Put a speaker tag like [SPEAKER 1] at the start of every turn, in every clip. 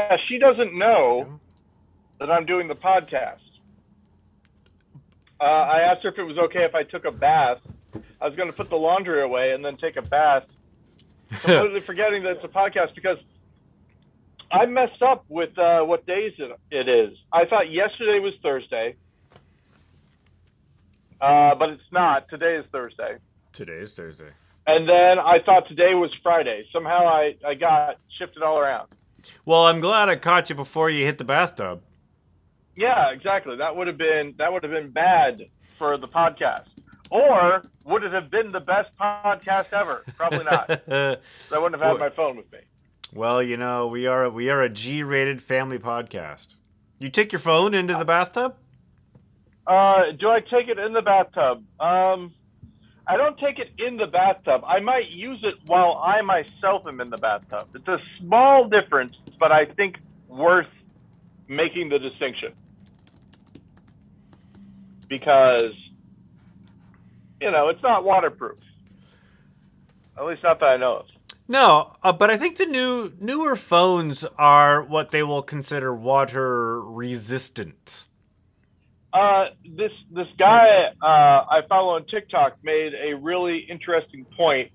[SPEAKER 1] Yeah, she doesn't know that I'm doing the podcast. I asked her if it was okay if I took a bath. I was going to put the laundry away and then take a bath, completely forgetting that it's a podcast because I messed up with what days it is. I thought yesterday was Thursday, but it's not. Today is Thursday.
[SPEAKER 2] Today is Thursday.
[SPEAKER 1] And then I thought today was Friday. Somehow I got shifted all around.
[SPEAKER 2] Well, I'm glad I caught you before you hit the bathtub.
[SPEAKER 1] Yeah, exactly. That would have been bad for the podcast. Or would it have been the best podcast ever? Probably not. I wouldn't have had my phone with me.
[SPEAKER 2] Well, you know, we are a G-rated family podcast. You take your phone into the bathtub?
[SPEAKER 1] Do I take it in the bathtub? I don't take it in the bathtub. I might use it while I myself am in the bathtub. It's a small difference, but I think worth making the distinction. Because, you know, it's not waterproof. At least not that I know of.
[SPEAKER 2] No, but I think the newer phones are what they will consider water resistant.
[SPEAKER 1] This guy I follow on TikTok made a really interesting point,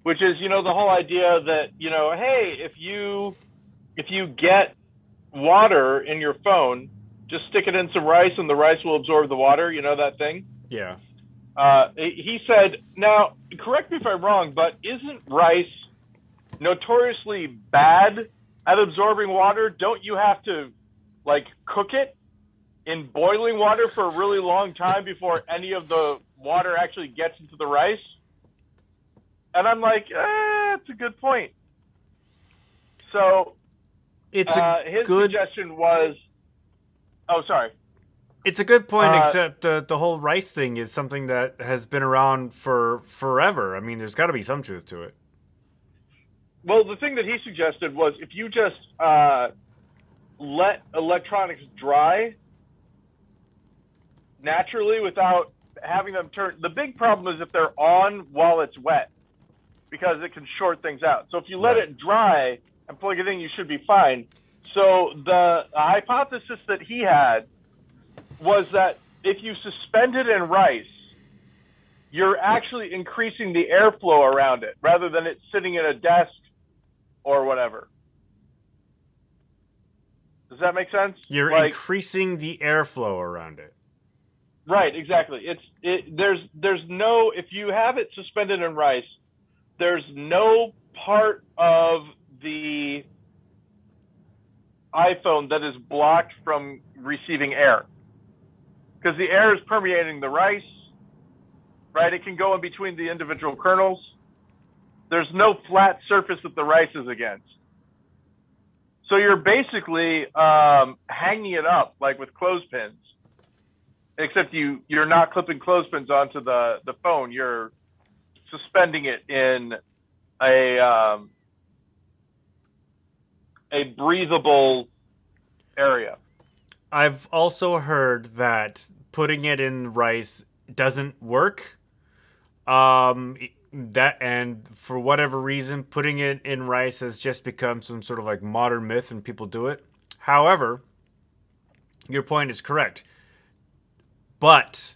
[SPEAKER 1] which is, you know, the whole idea that, you know, hey, if you get water in your phone, just stick it in some rice and the rice will absorb the water. You know that thing?
[SPEAKER 2] Yeah.
[SPEAKER 1] He said, now, correct me if I'm wrong, but isn't rice notoriously bad at absorbing water? Don't you have to, like, cook it in boiling water for a really long time before any of the water actually gets into the rice? And I'm like, it's a good point. So
[SPEAKER 2] It's
[SPEAKER 1] his suggestion was, oh, sorry.
[SPEAKER 2] It's a good point, except the whole rice thing is something that has been around for forever. I mean, there's got to be some truth to it.
[SPEAKER 1] Well, the thing that he suggested was if you just let electronics dry naturally without having them turn. The big problem is if they're on while it's wet, because it can short things out. So if you let it dry and plug it in, you should be fine. So the hypothesis that he had was that if you suspend it in rice, you're actually increasing the airflow around it rather than it sitting in a desk or whatever. Does that make sense?
[SPEAKER 2] You're increasing the airflow around it.
[SPEAKER 1] Right, exactly. There's no, if you have it suspended in rice, there's no part of the iPhone that is blocked from receiving air. Because the air is permeating the rice, right? It can go in between the individual kernels. There's no flat surface that the rice is against. So you're basically hanging it up like with clothespins, except you're not clipping clothespins onto the phone. You're suspending it in a breathable area.
[SPEAKER 2] I've also heard that putting it in rice doesn't work. That, and for whatever reason, putting it in rice has just become some sort of like modern myth and people do it. However, your point is correct. But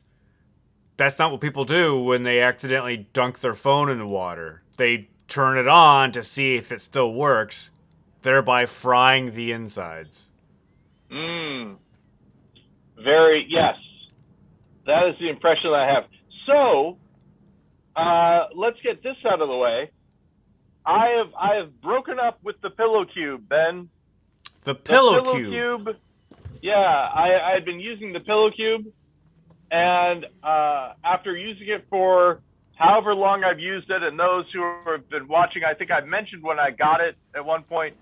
[SPEAKER 2] that's not what people do when they accidentally dunk their phone in the water. They turn it on to see if it still works, thereby frying the insides.
[SPEAKER 1] Yes. That is the impression I have. So, let's get this out of the way. I have broken up with the pillow cube, Ben.
[SPEAKER 2] The pillow cube?
[SPEAKER 1] Yeah, I had been using the pillow cube, and after using it for however long I've used it, and those who have been watching, I think I mentioned when I got it at one point,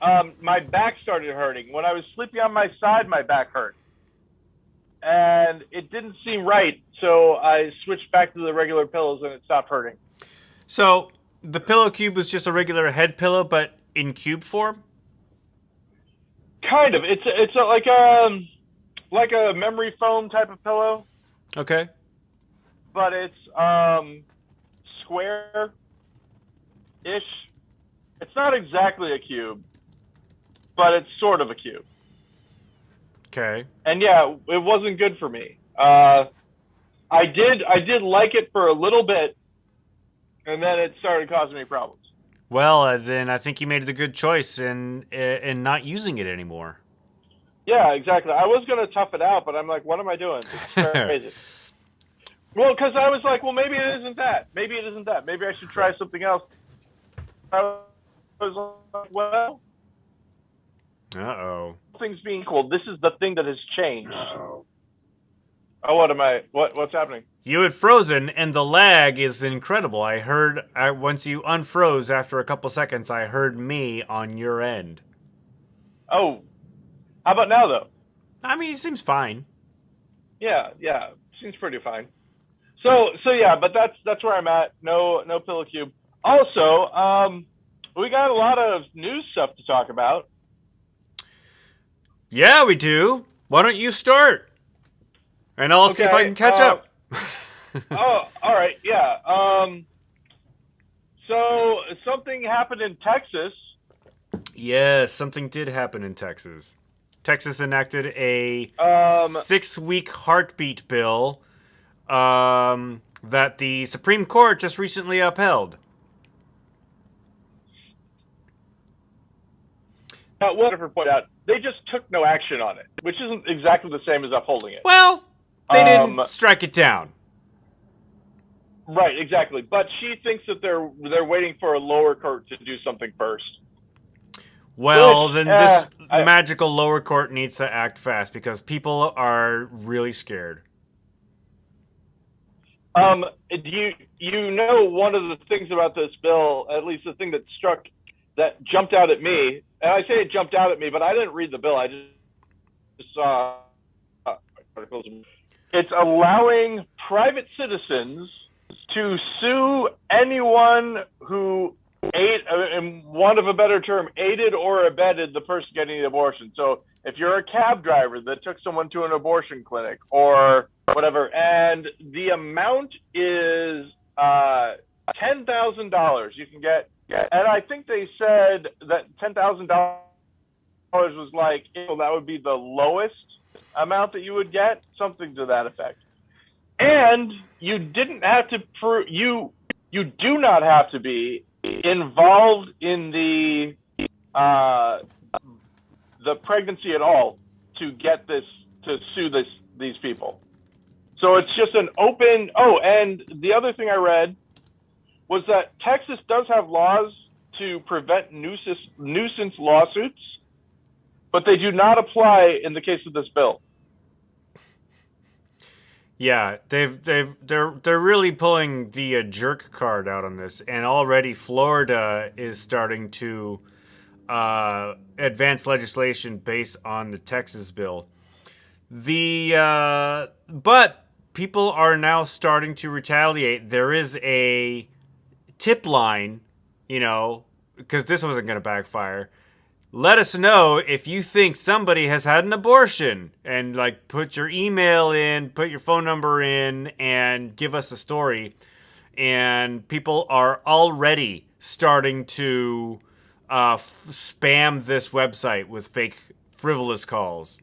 [SPEAKER 1] my back started hurting. When I was sleeping on my side, my back hurt. And it didn't seem right, so I switched back to the regular pillows and it stopped hurting.
[SPEAKER 2] So the pillow cube was just a regular head pillow, but in cube form?
[SPEAKER 1] Kind of. It's like a memory foam type of pillow.
[SPEAKER 2] Okay.
[SPEAKER 1] But it's square-ish. It's not exactly a cube. but it's sort of a cube.
[SPEAKER 2] Okay.
[SPEAKER 1] And yeah, it wasn't good for me. I did like it for a little bit, and then it started causing me problems.
[SPEAKER 2] Well, then I think you made the good choice in not using it anymore.
[SPEAKER 1] Yeah, exactly. I was going to tough it out, but I'm like, what am I doing? It's crazy. Well, because I was like, well, maybe it isn't that. Maybe it isn't that. Maybe I should try something else. I was like, well,
[SPEAKER 2] Uh-oh.
[SPEAKER 1] things being equal, this is the thing that has changed. Oh, what am I? What's happening?
[SPEAKER 2] You had frozen, and the lag is incredible. I heard, once you unfroze after a couple seconds, I heard me on your end.
[SPEAKER 1] Oh, how about now, though?
[SPEAKER 2] I mean, it seems fine.
[SPEAKER 1] Yeah, seems pretty fine. So yeah, but that's where I'm at. No pillow cube. Also, we got a lot of news stuff to talk about.
[SPEAKER 2] Yeah, we do. Why don't you start? And I'll see if I can catch up.
[SPEAKER 1] Oh, all right, yeah. So something happened in Texas.
[SPEAKER 2] Yes, something did happen in Texas. Texas enacted a 6-week heartbeat bill that the Supreme Court just recently upheld.
[SPEAKER 1] Whatever point out, they just took no action on it, which isn't exactly the same as upholding it.
[SPEAKER 2] Well, they didn't strike it down.
[SPEAKER 1] Right, exactly. But she thinks that they're waiting for a lower court to do something first.
[SPEAKER 2] Well, then this magical lower court needs to act fast because people are really scared.
[SPEAKER 1] You know, one of the things about this bill, at least the thing that jumped out at me, and I say it jumped out at me, but I didn't read the bill. I just saw articles. It's allowing private citizens to sue anyone who in want of a better term, aided or abetted the person getting the abortion. So if you're a cab driver that took someone to an abortion clinic or whatever, and the amount is $10,000, you can get, and I think they said that $10,000 was like, that would be the lowest amount that you would get, something to that effect. And you didn't have to prove, you do not have to be involved in the pregnancy at all to get this, to sue these people. So it's just an open. Oh, and the other thing I read was that Texas does have laws to prevent nuisance lawsuits, but they do not apply in the case of this bill.
[SPEAKER 2] Yeah, they're really pulling the jerk card out on this, and already Florida is starting to advance legislation based on the Texas bill. But people are now starting to retaliate. There is a tip line, because this wasn't going to backfire. Let us know if you think somebody has had an abortion, and put your email in, put your phone number in, and give us a story. And people are already starting to spam this website with fake frivolous calls.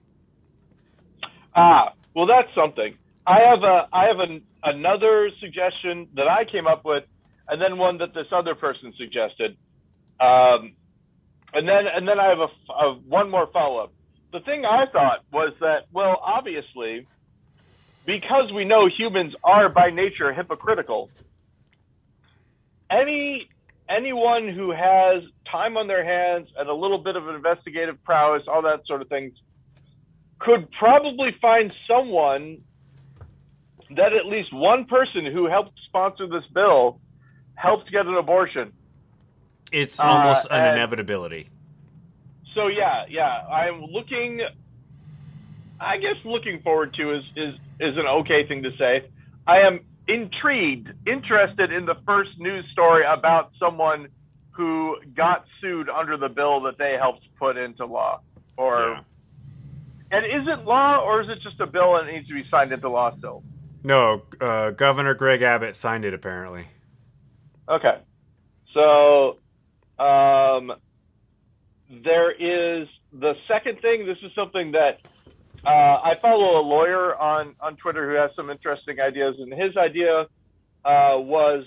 [SPEAKER 1] Well, that's something. I have another suggestion that I came up with, and then one that this other person suggested. And then I have one more follow-up. The thing I thought was that, well, obviously, because we know humans are by nature hypocritical, anyone who has time on their hands and a little bit of investigative prowess, all that sort of things, could probably find someone that at least one person who helped sponsor this bill helped get an abortion.
[SPEAKER 2] It's almost an inevitability.
[SPEAKER 1] So yeah, I'm looking forward to is an okay thing to say. I am interested in the first news story about someone who got sued under the bill that they helped put into law. And is it law, or is it just a bill and it needs to be signed into law still?
[SPEAKER 2] No, Governor Greg Abbott signed it, apparently.
[SPEAKER 1] Okay. So there is the second thing, this is something that I follow a lawyer on Twitter who has some interesting ideas, and his idea was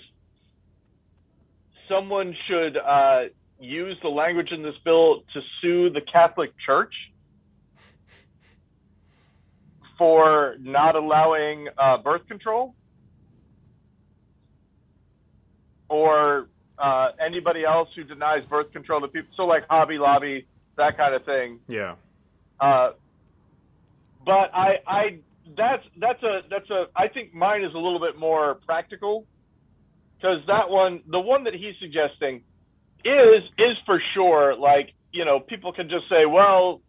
[SPEAKER 1] someone should use the language in this bill to sue the Catholic Church for not allowing birth control, or anybody else who denies birth control to people. So like Hobby Lobby, that kind of thing.
[SPEAKER 2] Yeah.
[SPEAKER 1] But that's a I think mine is a little bit more practical, because the one that he's suggesting is for sure, like, you know, people can just say, well,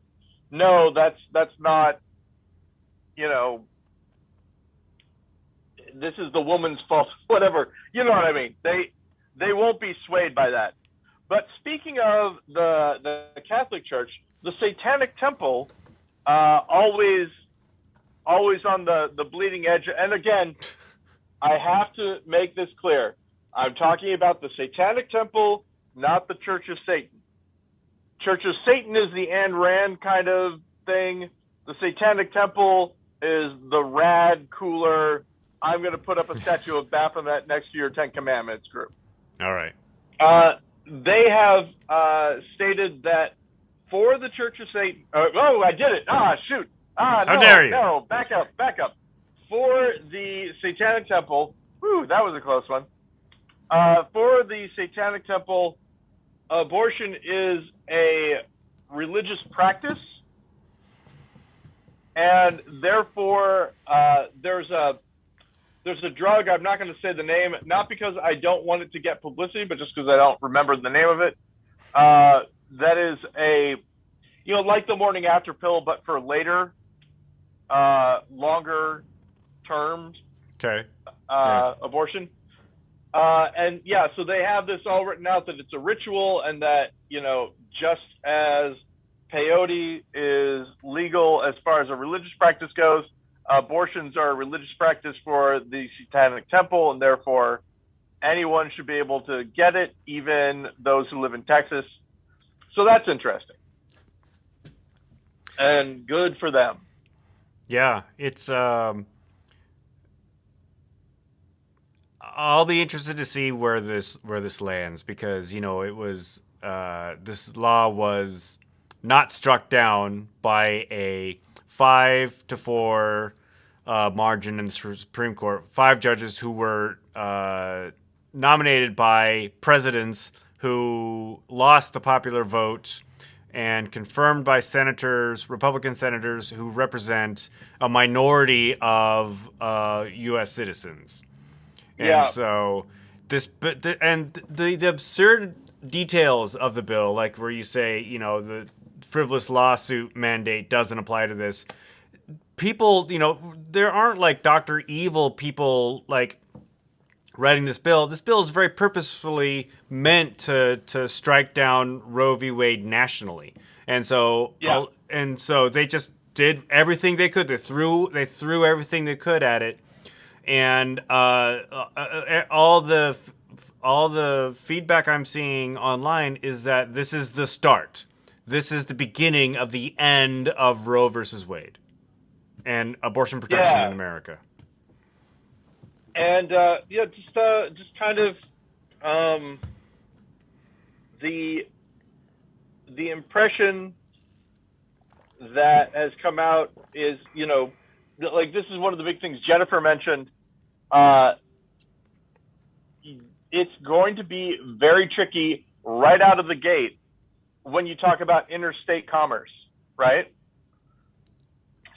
[SPEAKER 1] no, that's not, you know, this is the woman's fault, whatever. You know what I mean? They won't be swayed by that. But speaking of the Catholic Church, the Satanic Temple, always on the bleeding edge. And again, I have to make this clear. I'm talking about the Satanic Temple, not the Church of Satan. Church of Satan is the Ayn Rand kind of thing. The Satanic Temple is the rad, cooler, I'm going to put up a statue of Baphomet next to your Ten Commandments group.
[SPEAKER 2] All right.
[SPEAKER 1] They have stated that for the Church of Satan. Oh, I did it. Shoot. No,
[SPEAKER 2] how dare you?
[SPEAKER 1] No, back up. For the Satanic Temple, that was a close one. For the Satanic Temple, abortion is a religious practice, and therefore there's a drug. I'm not going to say the name, not because I don't want it to get publicity, but just because I don't remember the name of it. That is like the morning after pill, but for later, longer terms.
[SPEAKER 2] Okay.
[SPEAKER 1] Abortion. So they have this all written out that it's a ritual, and that, just as peyote is legal as far as a religious practice goes, abortions are a religious practice for the Satanic Temple, and therefore anyone should be able to get it, even those who live in Texas. So that's interesting. And good for them.
[SPEAKER 2] Yeah, it's I'll be interested to see where this lands, because it was this law was not struck down by a 5-4 margin in the Supreme Court. 5 judges who were nominated by presidents who lost the popular vote, and confirmed by Republican senators who represent a minority of U.S. citizens. And so the absurd details of the bill, like where you say, the frivolous lawsuit mandate doesn't apply to this. People, there aren't like Dr. Evil people like writing this bill. This bill is very purposefully meant to strike down Roe v. Wade nationally. And so they just did everything they could. They threw everything they could at it. And all the feedback I'm seeing online is that this is the start. This is the beginning of the end of Roe versus Wade and abortion protection in America.
[SPEAKER 1] And just kind of the impression that has come out is, like, this is one of the big things Jennifer mentioned. It's going to be very tricky right out of the gate when you talk about interstate commerce, right?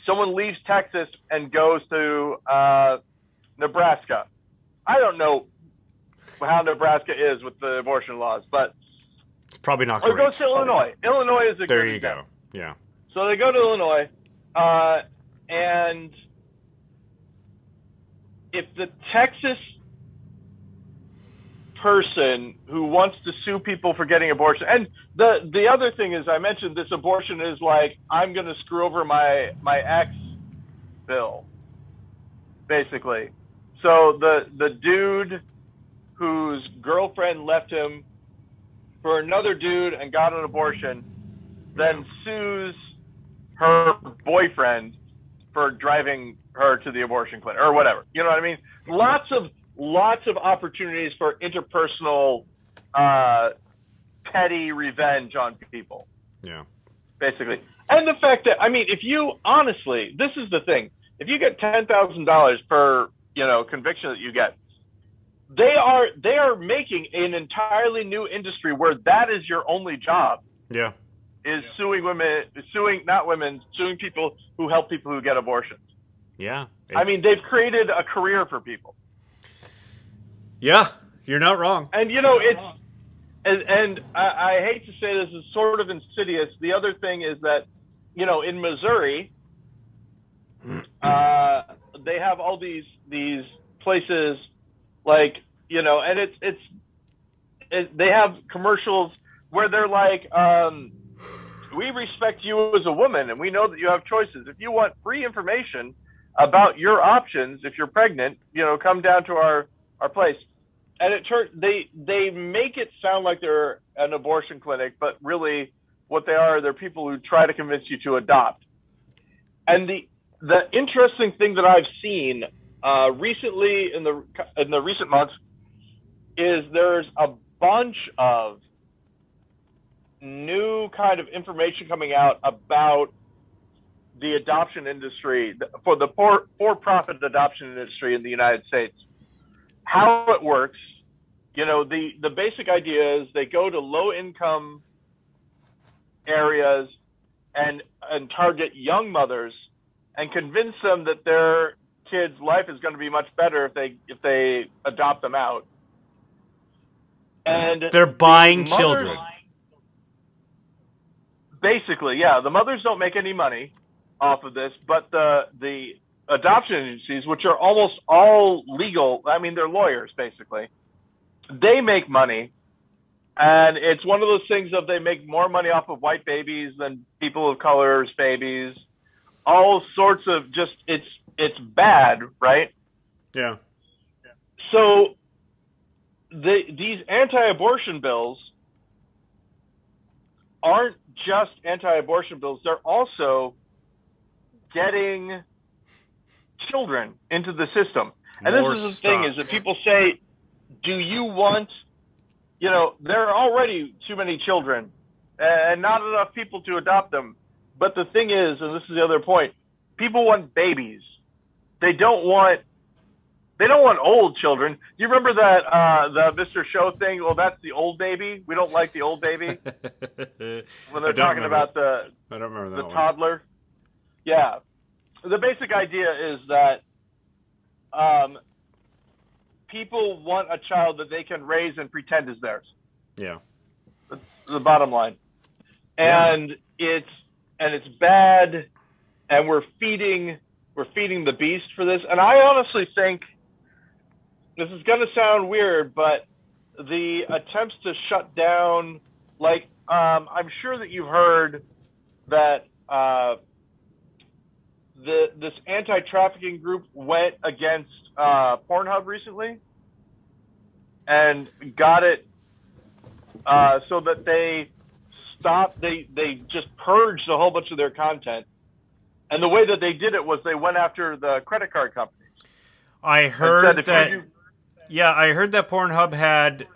[SPEAKER 1] Someone leaves Texas and goes to Nebraska. I don't know how Nebraska is with the abortion laws, but
[SPEAKER 2] it's probably not
[SPEAKER 1] great. Or goes to
[SPEAKER 2] probably.
[SPEAKER 1] Illinois. Illinois is a
[SPEAKER 2] there
[SPEAKER 1] good
[SPEAKER 2] you
[SPEAKER 1] example.
[SPEAKER 2] Go. Yeah.
[SPEAKER 1] So they go to Illinois, and if the Texas person who wants to sue people for getting abortion, and the other thing is, I mentioned this abortion is like, I'm going to screw over my ex bill, basically. So the dude whose girlfriend left him for another dude and got an abortion, then sues her boyfriend for driving her to the abortion clinic or whatever. You know what I mean? Lots of opportunities for interpersonal petty revenge on people.
[SPEAKER 2] Yeah.
[SPEAKER 1] Basically. And the fact that, I mean, if you honestly, this is the thing, if you get $10,000 per, conviction that you get, they are making an entirely new industry where that is your only job.
[SPEAKER 2] Yeah.
[SPEAKER 1] Is suing people who help people who get abortions.
[SPEAKER 2] Yeah.
[SPEAKER 1] I mean, they've created a career for people.
[SPEAKER 2] Yeah, you're not wrong.
[SPEAKER 1] And, and I hate to say this is sort of insidious. The other thing is that, in Missouri, they have all these places like, and they have commercials where they're like, we respect you as a woman, and we know that you have choices. If you want free information about your options, if you're pregnant, come down to our place. And they make it sound like they're an abortion clinic, but really what they're people who try to convince you to adopt. And the interesting thing that I've seen recently in the recent months is there's a bunch of new kind of information coming out about the adoption industry, for the for-profit adoption industry in the United States. How it works, the basic idea is they go to low-income areas and target young mothers and convince them that their kid's life is going to be much better if they adopt them out. And
[SPEAKER 2] they're buying children.
[SPEAKER 1] Basically, yeah. The mothers don't make any money off of this, but the adoption agencies, which are almost all legal, I mean, they're lawyers, basically, they make money. And it's one of those things of they make more money off of white babies than people of color's babies. All sorts of it's bad, right?
[SPEAKER 2] Yeah.
[SPEAKER 1] So these anti-abortion bills aren't just anti-abortion bills. They're also getting children into the system. And
[SPEAKER 2] More
[SPEAKER 1] this is the thing, is that people say, do you want, there are already too many children and not enough people to adopt them. But the thing is, and this is the other point, people want babies. They don't want old children. Do you remember that the Mr. Show thing? Well, that's the old baby. We don't like the old baby. When they're talking about
[SPEAKER 2] I don't remember that one.
[SPEAKER 1] Toddler. Yeah. The basic idea is that people want a child that they can raise and pretend is theirs.
[SPEAKER 2] Yeah.
[SPEAKER 1] That's the bottom line. And it's bad, and we're feeding the beast for this. And I honestly think, this is going to sound weird, but the attempts to shut down, like, I'm sure that you've heard that this anti-trafficking group went against Pornhub recently and got it so that they just purged a whole bunch of their content. And the way that they did it was they went after the credit card companies.
[SPEAKER 2] I heard that. Yeah, I heard that Pornhub had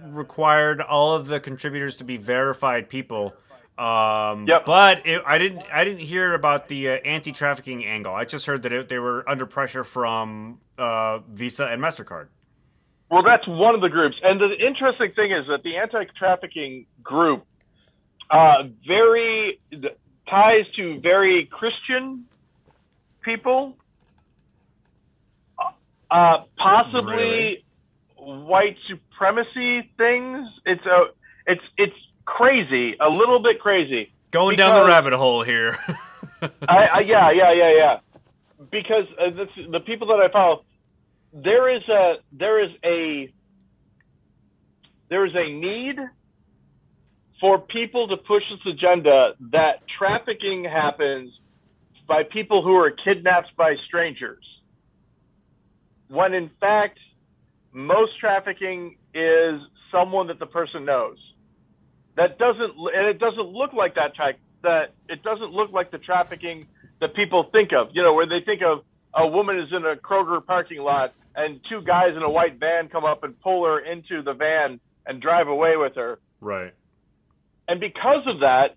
[SPEAKER 2] required all of the contributors to be verified people.
[SPEAKER 1] Yep.
[SPEAKER 2] But I didn't hear about the anti-trafficking angle. I just heard that they were under pressure from Visa and MasterCard.
[SPEAKER 1] Well, that's one of the groups. And the interesting thing is that the anti-trafficking group ties to very Christian people, possibly
[SPEAKER 2] Really?
[SPEAKER 1] white supremacy things. It's crazy, a little bit crazy.
[SPEAKER 2] Going down the rabbit hole here.
[SPEAKER 1] Yeah. Because the people that I follow, there is a need for people to push this agenda that trafficking happens by people who are kidnapped by strangers, when in fact most trafficking is someone that the person knows. that it doesn't look like it doesn't look like the trafficking that people think of, where they think of a woman is in a Kroger parking lot and two guys in a white van come up and pull her into the van and drive away with her.
[SPEAKER 2] Right.
[SPEAKER 1] And because of that,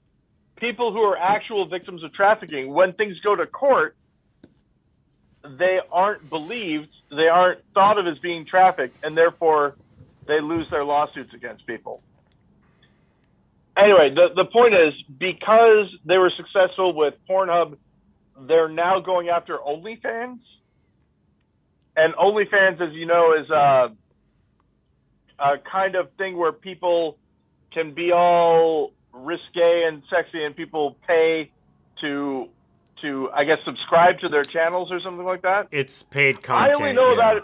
[SPEAKER 1] people who are actual victims of trafficking, when things go to court, they aren't believed, they aren't thought of as being trafficked, and therefore they lose their lawsuits against people. Anyway, the point is, because they were successful with Pornhub, they're now going after OnlyFans. And OnlyFans, as you know, is a kind of thing where people can be all risque and sexy, and people pay to I guess subscribe to their channels or something like that.
[SPEAKER 2] It's paid content.
[SPEAKER 1] I only know that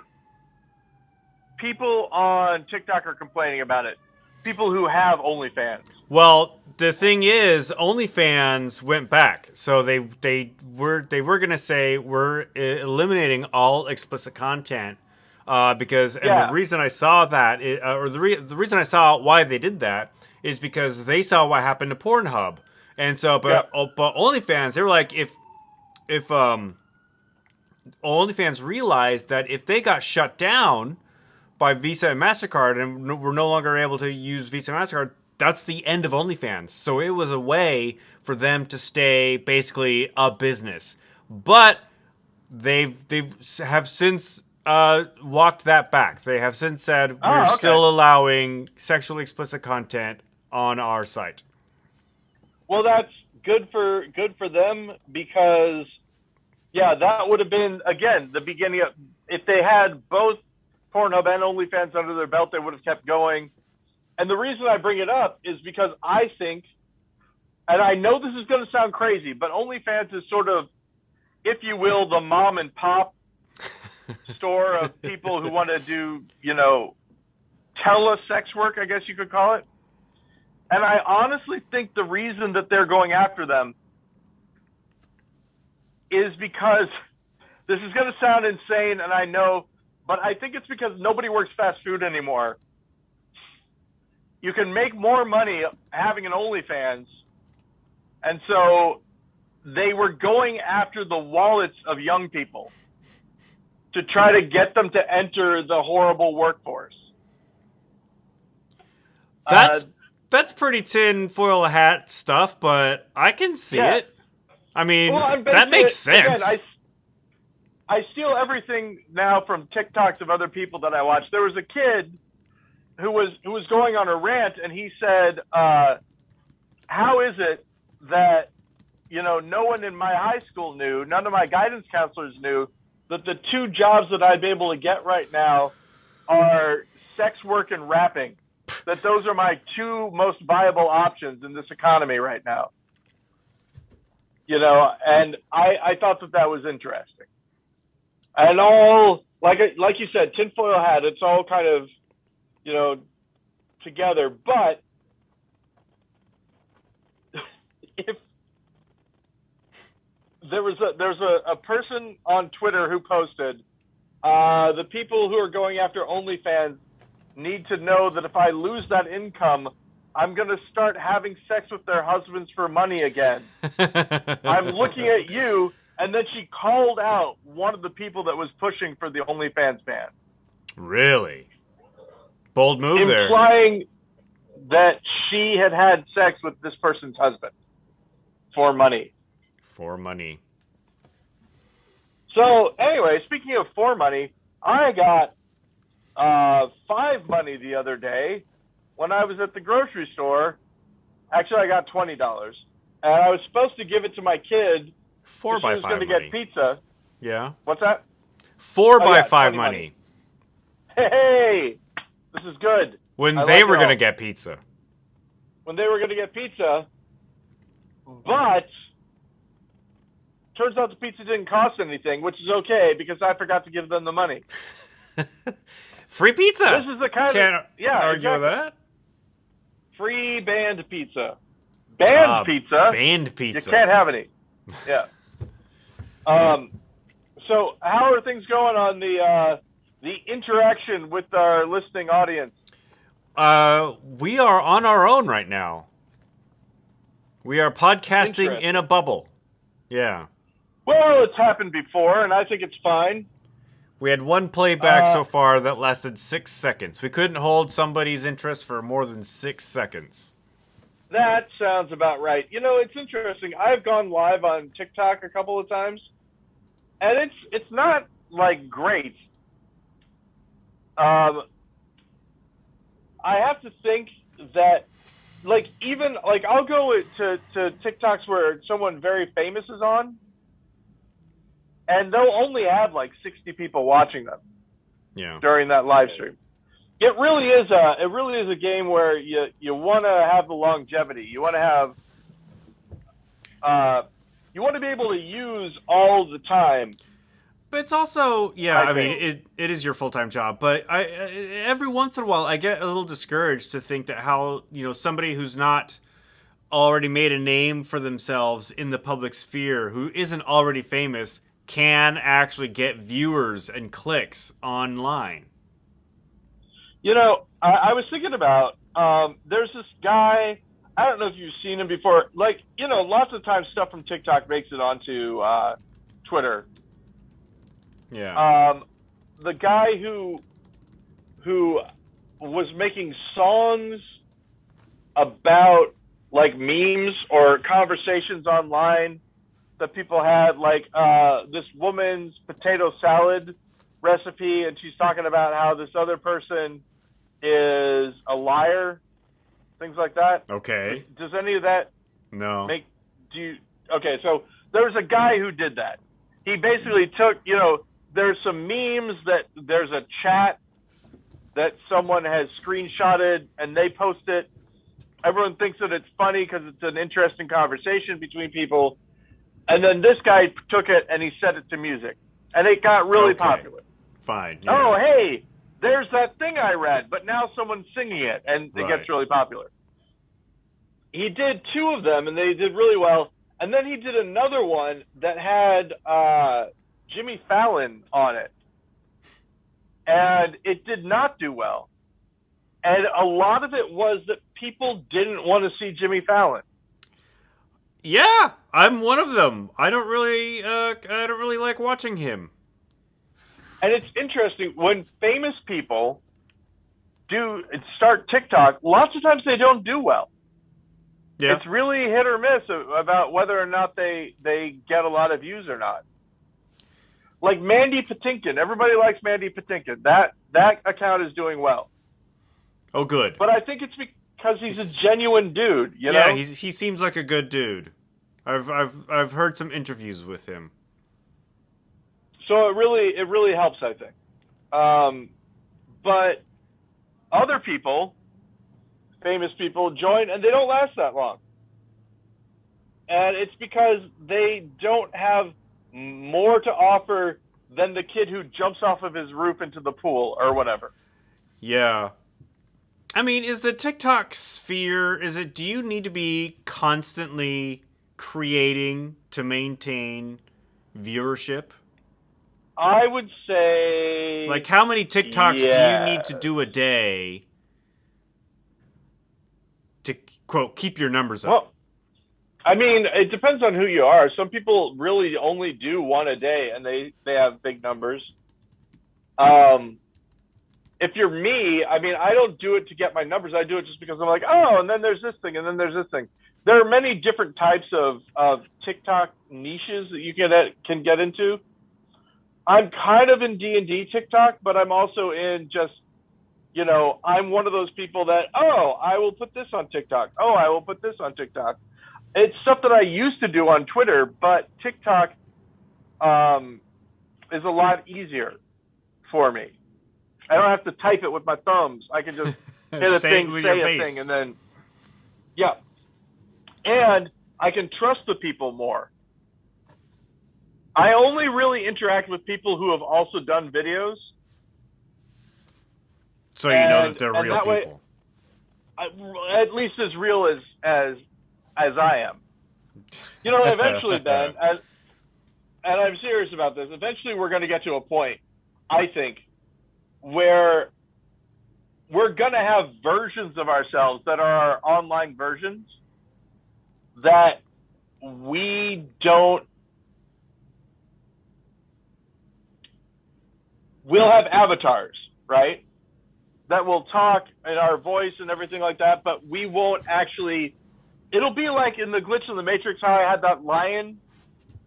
[SPEAKER 1] people on TikTok are complaining about it. People who have OnlyFans.
[SPEAKER 2] Well, the thing is, OnlyFans went back, so they were going to say we're eliminating all explicit content because the reason I saw that, the reason I saw why they did that is because they saw what happened to Pornhub, and so but OnlyFans, they were like, if OnlyFans realized that if they got shut down by Visa and MasterCard and we're no longer able to use Visa and MasterCard, that's the end of OnlyFans. So it was a way for them to stay basically a business. But they have since walked that back. They have since said we're still allowing sexually explicit content on our site.
[SPEAKER 1] Well, that's good for them because, that would have been, again, the beginning of, if they had both Pornhub and OnlyFans under their belt, they would have kept going. And the reason I bring it up is because I think, and I know this is going to sound crazy, but OnlyFans is sort of, if you will, the mom and pop store of people who want to do, telesex work, I guess you could call it. And I honestly think the reason that they're going after them is because, this is going to sound insane, and I know, but I think it's because nobody works fast food anymore. You can make more money having an OnlyFans. And so they were going after the wallets of young people to try to get them to enter the horrible workforce.
[SPEAKER 2] That's pretty tinfoil hat stuff, but I can see it. I mean, that makes sense.
[SPEAKER 1] Again, I steal everything now from TikToks of other people that I watch. There was a kid who was going on a rant, and he said, how is it that, no one in my high school knew, none of my guidance counselors knew, that the two jobs that I'd be able to get right now are sex work and rapping, that those are my two most viable options in this economy right now. And I thought that was interesting. And all, like you said, tinfoil hat, it's all kind of, together. But if there's a person on Twitter who posted, the people who are going after OnlyFans need to know that if I lose that income, I'm going to start having sex with their husbands for money again. I'm looking at you. And then she called out one of the people that was pushing for the OnlyFans ban.
[SPEAKER 2] Really? Bold move there.
[SPEAKER 1] Implying that she had sex with this person's husband for money.
[SPEAKER 2] For money.
[SPEAKER 1] So, anyway, speaking of for money, I got 5 money the other day when I was at the grocery store. Actually, I got $20. And I was supposed to give it to my kid.
[SPEAKER 2] 4 by 5
[SPEAKER 1] money. She was going to get pizza.
[SPEAKER 2] Yeah.
[SPEAKER 1] What's that?
[SPEAKER 2] 4 by 5 money.
[SPEAKER 1] Hey, this is good.
[SPEAKER 2] When they were going to get pizza.
[SPEAKER 1] When they were going to get pizza. But turns out the pizza didn't cost anything, which is okay because I forgot to give them the money.
[SPEAKER 2] Free pizza.
[SPEAKER 1] This is the kind
[SPEAKER 2] Can't argue with that.
[SPEAKER 1] Free banned pizza. Banned pizza.
[SPEAKER 2] Banned pizza.
[SPEAKER 1] You can't have any. Yeah. So how are things going on the interaction with our listening audience?
[SPEAKER 2] We are on our own right now. We are podcasting in a bubble. Yeah.
[SPEAKER 1] Well, it's happened before, and I think it's fine.
[SPEAKER 2] We had one playback so far that lasted 6 seconds. We couldn't hold somebody's interest for more than 6 seconds.
[SPEAKER 1] That sounds about right. You know, it's interesting. I've gone live on TikTok a couple of times, and it's not like great. I have to think that, like, even like I'll go to TikToks where someone very famous is on, and they'll only have like 60 people watching them.
[SPEAKER 2] Yeah. During
[SPEAKER 1] that live stream. It really is a game where you want to have the longevity. You want to have you want to be able to use all the time.
[SPEAKER 2] But it's also, I mean, it is your full-time job. But every once in a while, I get a little discouraged to think that how, somebody who's not already made a name for themselves in the public sphere, who isn't already famous, can actually get viewers and clicks online.
[SPEAKER 1] I was thinking about, there's this guy, I don't know if you've seen him before. Like, lots of times stuff from TikTok makes it onto Twitter.
[SPEAKER 2] Yeah.
[SPEAKER 1] The guy who was making songs about like memes or conversations online that people had, like this woman's potato salad recipe, and she's talking about how this other person is a liar, things like that.
[SPEAKER 2] Okay.
[SPEAKER 1] Does any of that
[SPEAKER 2] no
[SPEAKER 1] make okay, so there was a guy who did that. He basically took, there's some memes that there's a chat that someone has screenshotted and they post it. Everyone thinks that it's funny because it's an interesting conversation between people. And then this guy took it and he set it to music. And it got really popular.
[SPEAKER 2] Fine. Yeah.
[SPEAKER 1] Oh, hey, there's that thing I read, but now someone's singing it, and it gets really popular. He did 2 of them, and they did really well. And then he did another one that had Jimmy Fallon on it. And it did not do well. And a lot of it was that people didn't want to see Jimmy Fallon.
[SPEAKER 2] Yeah, I'm one of them. I don't really like watching him.
[SPEAKER 1] And it's interesting, when famous people start TikTok, lots of times they don't do well.
[SPEAKER 2] Yeah.
[SPEAKER 1] It's really hit or miss about whether or not they get a lot of views or not. Like Mandy Patinkin. Everybody likes Mandy Patinkin. That account is doing well.
[SPEAKER 2] Oh, good.
[SPEAKER 1] But I think it's because he's a genuine dude, you know?
[SPEAKER 2] Yeah, he seems like a good dude. I've heard some interviews with him.
[SPEAKER 1] So it really helps, I think. But other people, famous people, join and they don't last that long. And it's because they don't have more to offer than the kid who jumps off of his roof into the pool or whatever.
[SPEAKER 2] Yeah. I mean, is the TikTok sphere, do you need to be constantly creating to maintain viewership?
[SPEAKER 1] I would say...
[SPEAKER 2] Like, how many TikToks do you need to do a day to, quote, keep your numbers up?
[SPEAKER 1] Well, I mean, it depends on who you are. Some people really only do one a day, and they have big numbers. If you're me, I mean, I don't do it to get my numbers. I do it just because I'm like, oh, and then there's this thing, and then there's this thing. There are many different types of TikTok niches that you can get into. I'm kind of in D&D TikTok, but I'm also in just, I'm one of those people that, oh, I will put this on TikTok. Oh, I will put this on TikTok. It's stuff that I used to do on Twitter, but TikTok is a lot easier for me. I don't have to type it with my thumbs. I can just hit a thing, say a thing, and then, yeah. And I can trust the people more. I only really interact with people who have also done videos.
[SPEAKER 2] So you know that they're real people.
[SPEAKER 1] At least as real as I am. Eventually, Ben, and I'm serious about this, eventually we're going to get to a point, I think, where we're going to have versions of ourselves that are our online versions that we don't. We'll have avatars, right? That will talk in our voice and everything like that, but we won't actually. It'll be like in the glitch in the Matrix, how I had that lion.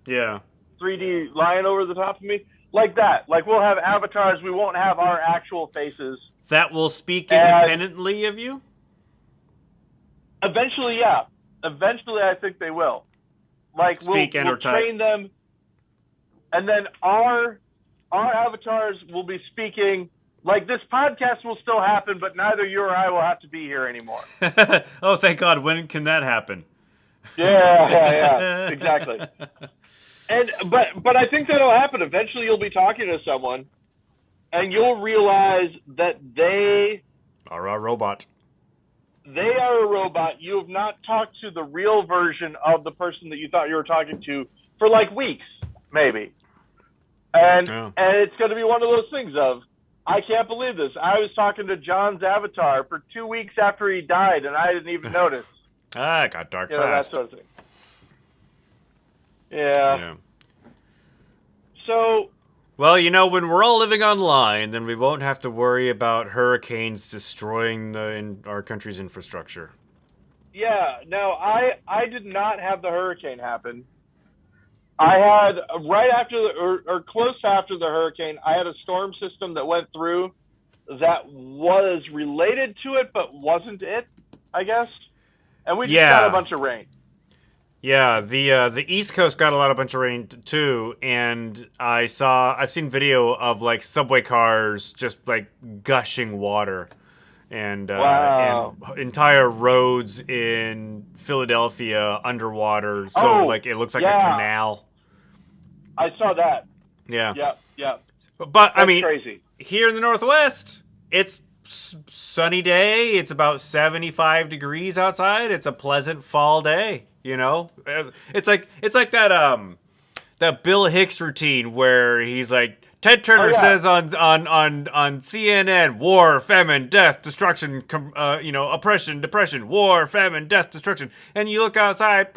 [SPEAKER 2] Yeah.
[SPEAKER 1] 3D lion over the top of me. Like that. Like we'll have avatars. We won't have our actual faces.
[SPEAKER 2] That will speak independently of you?
[SPEAKER 1] Eventually, yeah. Eventually, I think they will. Like we'll train them, and then our avatars will be speaking. Like this podcast will still happen, but neither you or I will have to be here anymore.
[SPEAKER 2] Oh, thank God! When can that happen?
[SPEAKER 1] Yeah, exactly. And but I think that'll happen. Eventually, you'll be talking to someone, and you'll realize that they
[SPEAKER 2] are a robot.
[SPEAKER 1] They are a robot. You have not talked to the real version of the person that you thought you were talking to for like weeks, maybe. And it's going to be one of those things of, I can't believe this. I was talking to John's avatar for 2 weeks after he died, and I didn't even notice.
[SPEAKER 2] It got dark fast.
[SPEAKER 1] That sort of thing. Yeah. So...
[SPEAKER 2] Well, when we're all living online, then we won't have to worry about hurricanes destroying our country's infrastructure.
[SPEAKER 1] Yeah. Now, I did not have the hurricane happen. I had, right after, or close after the hurricane, I had a storm system that went through that was related to it, but wasn't it, I guess. And we just got a bunch of rain.
[SPEAKER 2] Yeah, the East Coast got a bunch of rain too, and I've seen video of like subway cars just like gushing water, and entire roads in Philadelphia underwater, so like it looks like a canal.
[SPEAKER 1] I saw that.
[SPEAKER 2] Yeah.
[SPEAKER 1] Yeah.
[SPEAKER 2] But
[SPEAKER 1] that's
[SPEAKER 2] I mean,
[SPEAKER 1] crazy.
[SPEAKER 2] Here in the Northwest, it's sunny day. It's about 75 degrees outside. It's a pleasant fall day. It's like that Bill Hicks routine where he's like, Ted Turner says on CNN, war, famine, death, destruction, oppression, depression, war, famine, death, destruction, and you look outside,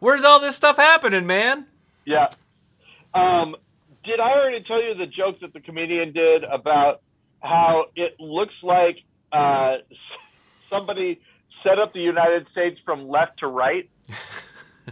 [SPEAKER 2] where's all this stuff happening, man?
[SPEAKER 1] Yeah. Did I already tell you the joke that the comedian did about how it looks like somebody set up the United States from left to right,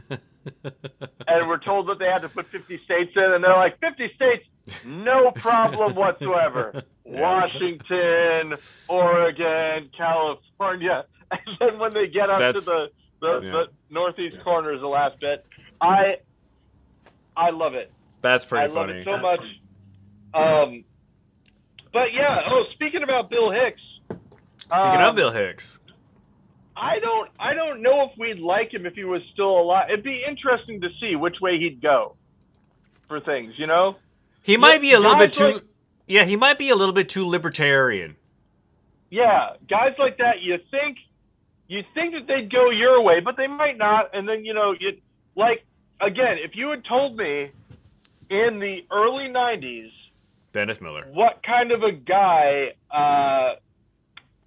[SPEAKER 1] and we're told that they had to put 50 states in, and they're like, 50 states, no problem whatsoever. Washington, Oregon, California, and then when they get up to the northeast corner is the last bit. I love it.
[SPEAKER 2] That's pretty
[SPEAKER 1] funny. I love it so much. But yeah. Oh, speaking about Bill Hicks.
[SPEAKER 2] Speaking of Bill Hicks.
[SPEAKER 1] I don't know if we'd like him if he was still alive. It'd be interesting to see which way he'd go for things,
[SPEAKER 2] He might be a little bit too he might be a little bit too libertarian.
[SPEAKER 1] Yeah, guys like that, you think that they'd go your way, but they might not, and then again, if you had told me in the early 90s
[SPEAKER 2] Dennis Miller,
[SPEAKER 1] what kind of a guy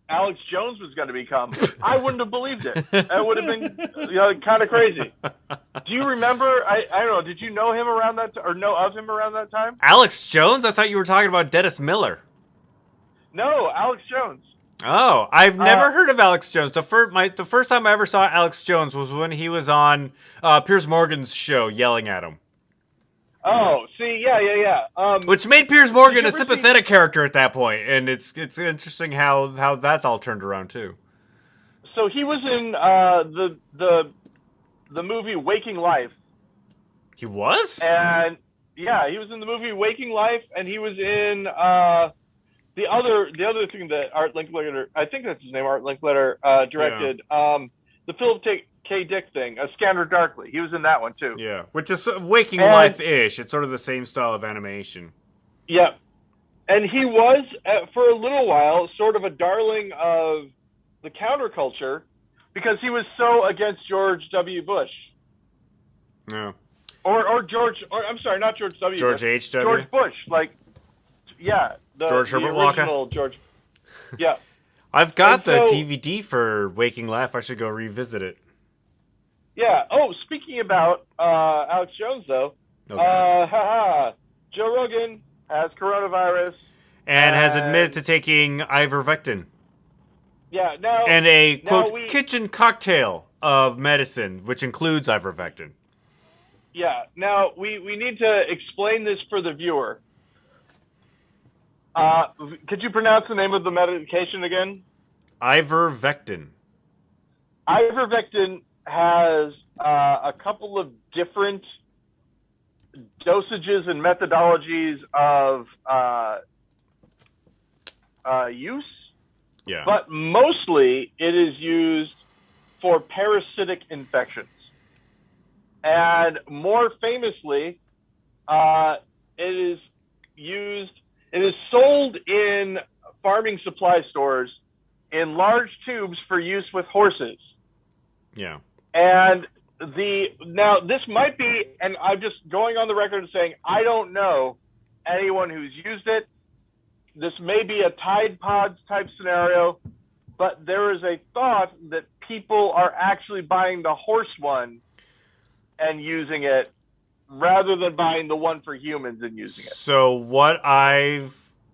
[SPEAKER 1] Alex Jones was going to become, I wouldn't have believed it. That would have been, kind of crazy. Do you remember? I don't know. Did you know him around that, or know of him around that time?
[SPEAKER 2] Alex Jones? I thought you were talking about Dennis Miller.
[SPEAKER 1] No, Alex Jones.
[SPEAKER 2] Oh, I've never heard of Alex Jones. The first time I ever saw Alex Jones was when he was on Piers Morgan's show, yelling at him.
[SPEAKER 1] Oh, see, yeah.
[SPEAKER 2] Which made Piers Morgan a sympathetic character at that point, and it's interesting how that's all turned around too.
[SPEAKER 1] So he was in the movie Waking Life.
[SPEAKER 2] He was?
[SPEAKER 1] And yeah, he was in the movie Waking Life, and he was in the other thing that Art Linkletter, I think that's his name, Art Linkletter, directed. Yeah. The Philip K. Dick thing, A Scanner Darkly. He was in that one too.
[SPEAKER 2] Yeah, which is Waking Life-ish. It's sort of the same style of animation.
[SPEAKER 1] Yeah, and he was for a little while sort of a darling of the counterculture because he was so against George W. Bush.
[SPEAKER 2] Yeah.
[SPEAKER 1] Or George. Or I'm sorry, not George W.
[SPEAKER 2] George
[SPEAKER 1] Bush.
[SPEAKER 2] H.W.
[SPEAKER 1] George Bush, George Herbert
[SPEAKER 2] Walker.
[SPEAKER 1] George. Yeah.
[SPEAKER 2] I've got the
[SPEAKER 1] so,
[SPEAKER 2] DVD for Waking Life. I should go revisit it.
[SPEAKER 1] Yeah. Oh, speaking about Alex Jones, though,
[SPEAKER 2] Okay.
[SPEAKER 1] Joe Rogan has coronavirus
[SPEAKER 2] And has admitted to taking ivermectin.
[SPEAKER 1] Yeah. Now
[SPEAKER 2] And a,
[SPEAKER 1] now
[SPEAKER 2] quote, kitchen cocktail of medicine, which includes ivermectin.
[SPEAKER 1] Yeah. Now we need to explain this for the viewer. Could you pronounce the name of the medication again?
[SPEAKER 2] Ivermectin.
[SPEAKER 1] Ivermectin has a couple of different dosages and methodologies of use.
[SPEAKER 2] Yeah.
[SPEAKER 1] But mostly it is used for parasitic infections. And more famously, it is sold in farming supply stores in large tubes for use with horses.
[SPEAKER 2] Yeah.
[SPEAKER 1] And now this might be, and I'm just going on the record and saying, I don't know anyone who's used it. This may be a Tide Pods type scenario, but there is a thought that people are actually buying the horse one and using it rather than buying the one for humans and using it.
[SPEAKER 2] So what I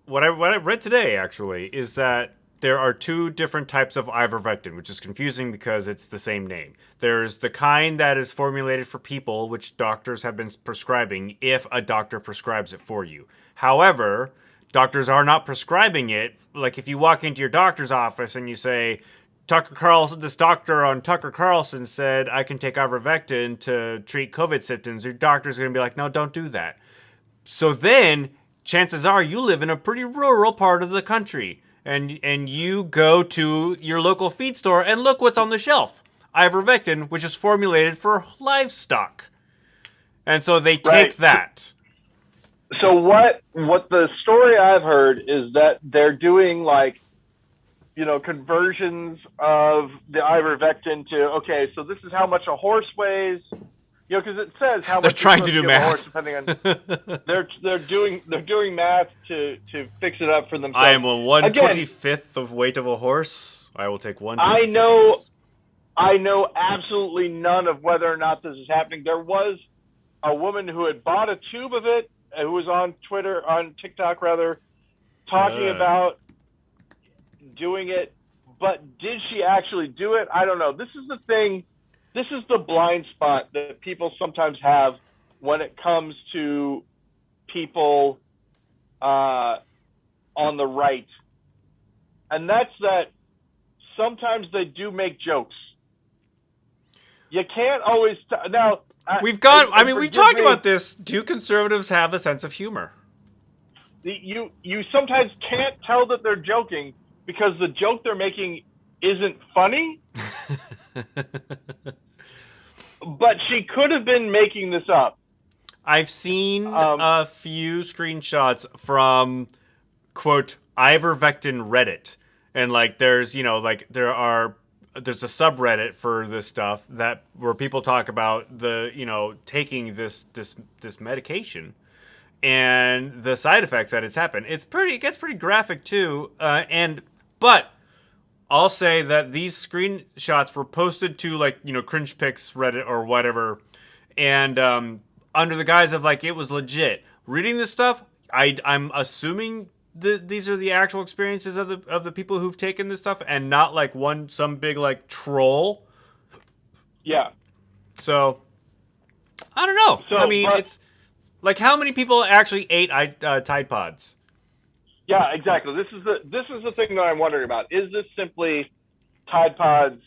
[SPEAKER 2] read today actually is that there are two different types of ivermectin, which is confusing because it's the same name. There's the kind that is formulated for people, which doctors have been prescribing if a doctor prescribes it for you. However, doctors are not prescribing it. Like if you walk into your doctor's office and you say, this doctor on Tucker Carlson said I can take ivermectin to treat COVID symptoms, your doctor's going to be like, no, don't do that. So then chances are you live in a pretty rural part of the country. And you go to your local feed store and look what's on the shelf. Ivermectin, which is formulated for livestock. And so they take that.
[SPEAKER 1] So what the story I've heard is that they're doing conversions of the ivermectin to, okay, so this is how much a horse weighs. Because it says how much
[SPEAKER 2] they're trying to do math.
[SPEAKER 1] Horse, depending on they're doing math to fix it up for themselves.
[SPEAKER 2] I am a 1/25th of weight of a horse. I will take one.
[SPEAKER 1] I know absolutely none of whether or not this is happening. There was a woman who had bought a tube of it, who was on TikTok rather, talking about doing it. But did she actually do it? I don't know. This is the thing. This is the blind spot that people sometimes have when it comes to people on the right. And that's that sometimes they do make jokes. You can't always... Now,
[SPEAKER 2] we've talked about this. Do conservatives have a sense of humor?
[SPEAKER 1] You sometimes can't tell that they're joking because the joke they're making isn't funny. But she could have been making this up.
[SPEAKER 2] I've seen a few screenshots from, quote, ivermectin Reddit. And there's a subreddit for this stuff where people talk about taking this medication and the side effects that it's happened. It gets pretty graphic too. But I'll say that these screenshots were posted to Cringe Pics Reddit or whatever, and under the guise of it was legit. Reading this stuff, I'm assuming these are the actual experiences of the people who've taken this stuff, and not some big troll.
[SPEAKER 1] Yeah.
[SPEAKER 2] So I don't know. It's how many people actually ate Tide Pods?
[SPEAKER 1] Yeah, exactly. This is the thing that I'm wondering about. Is this simply Tide Pods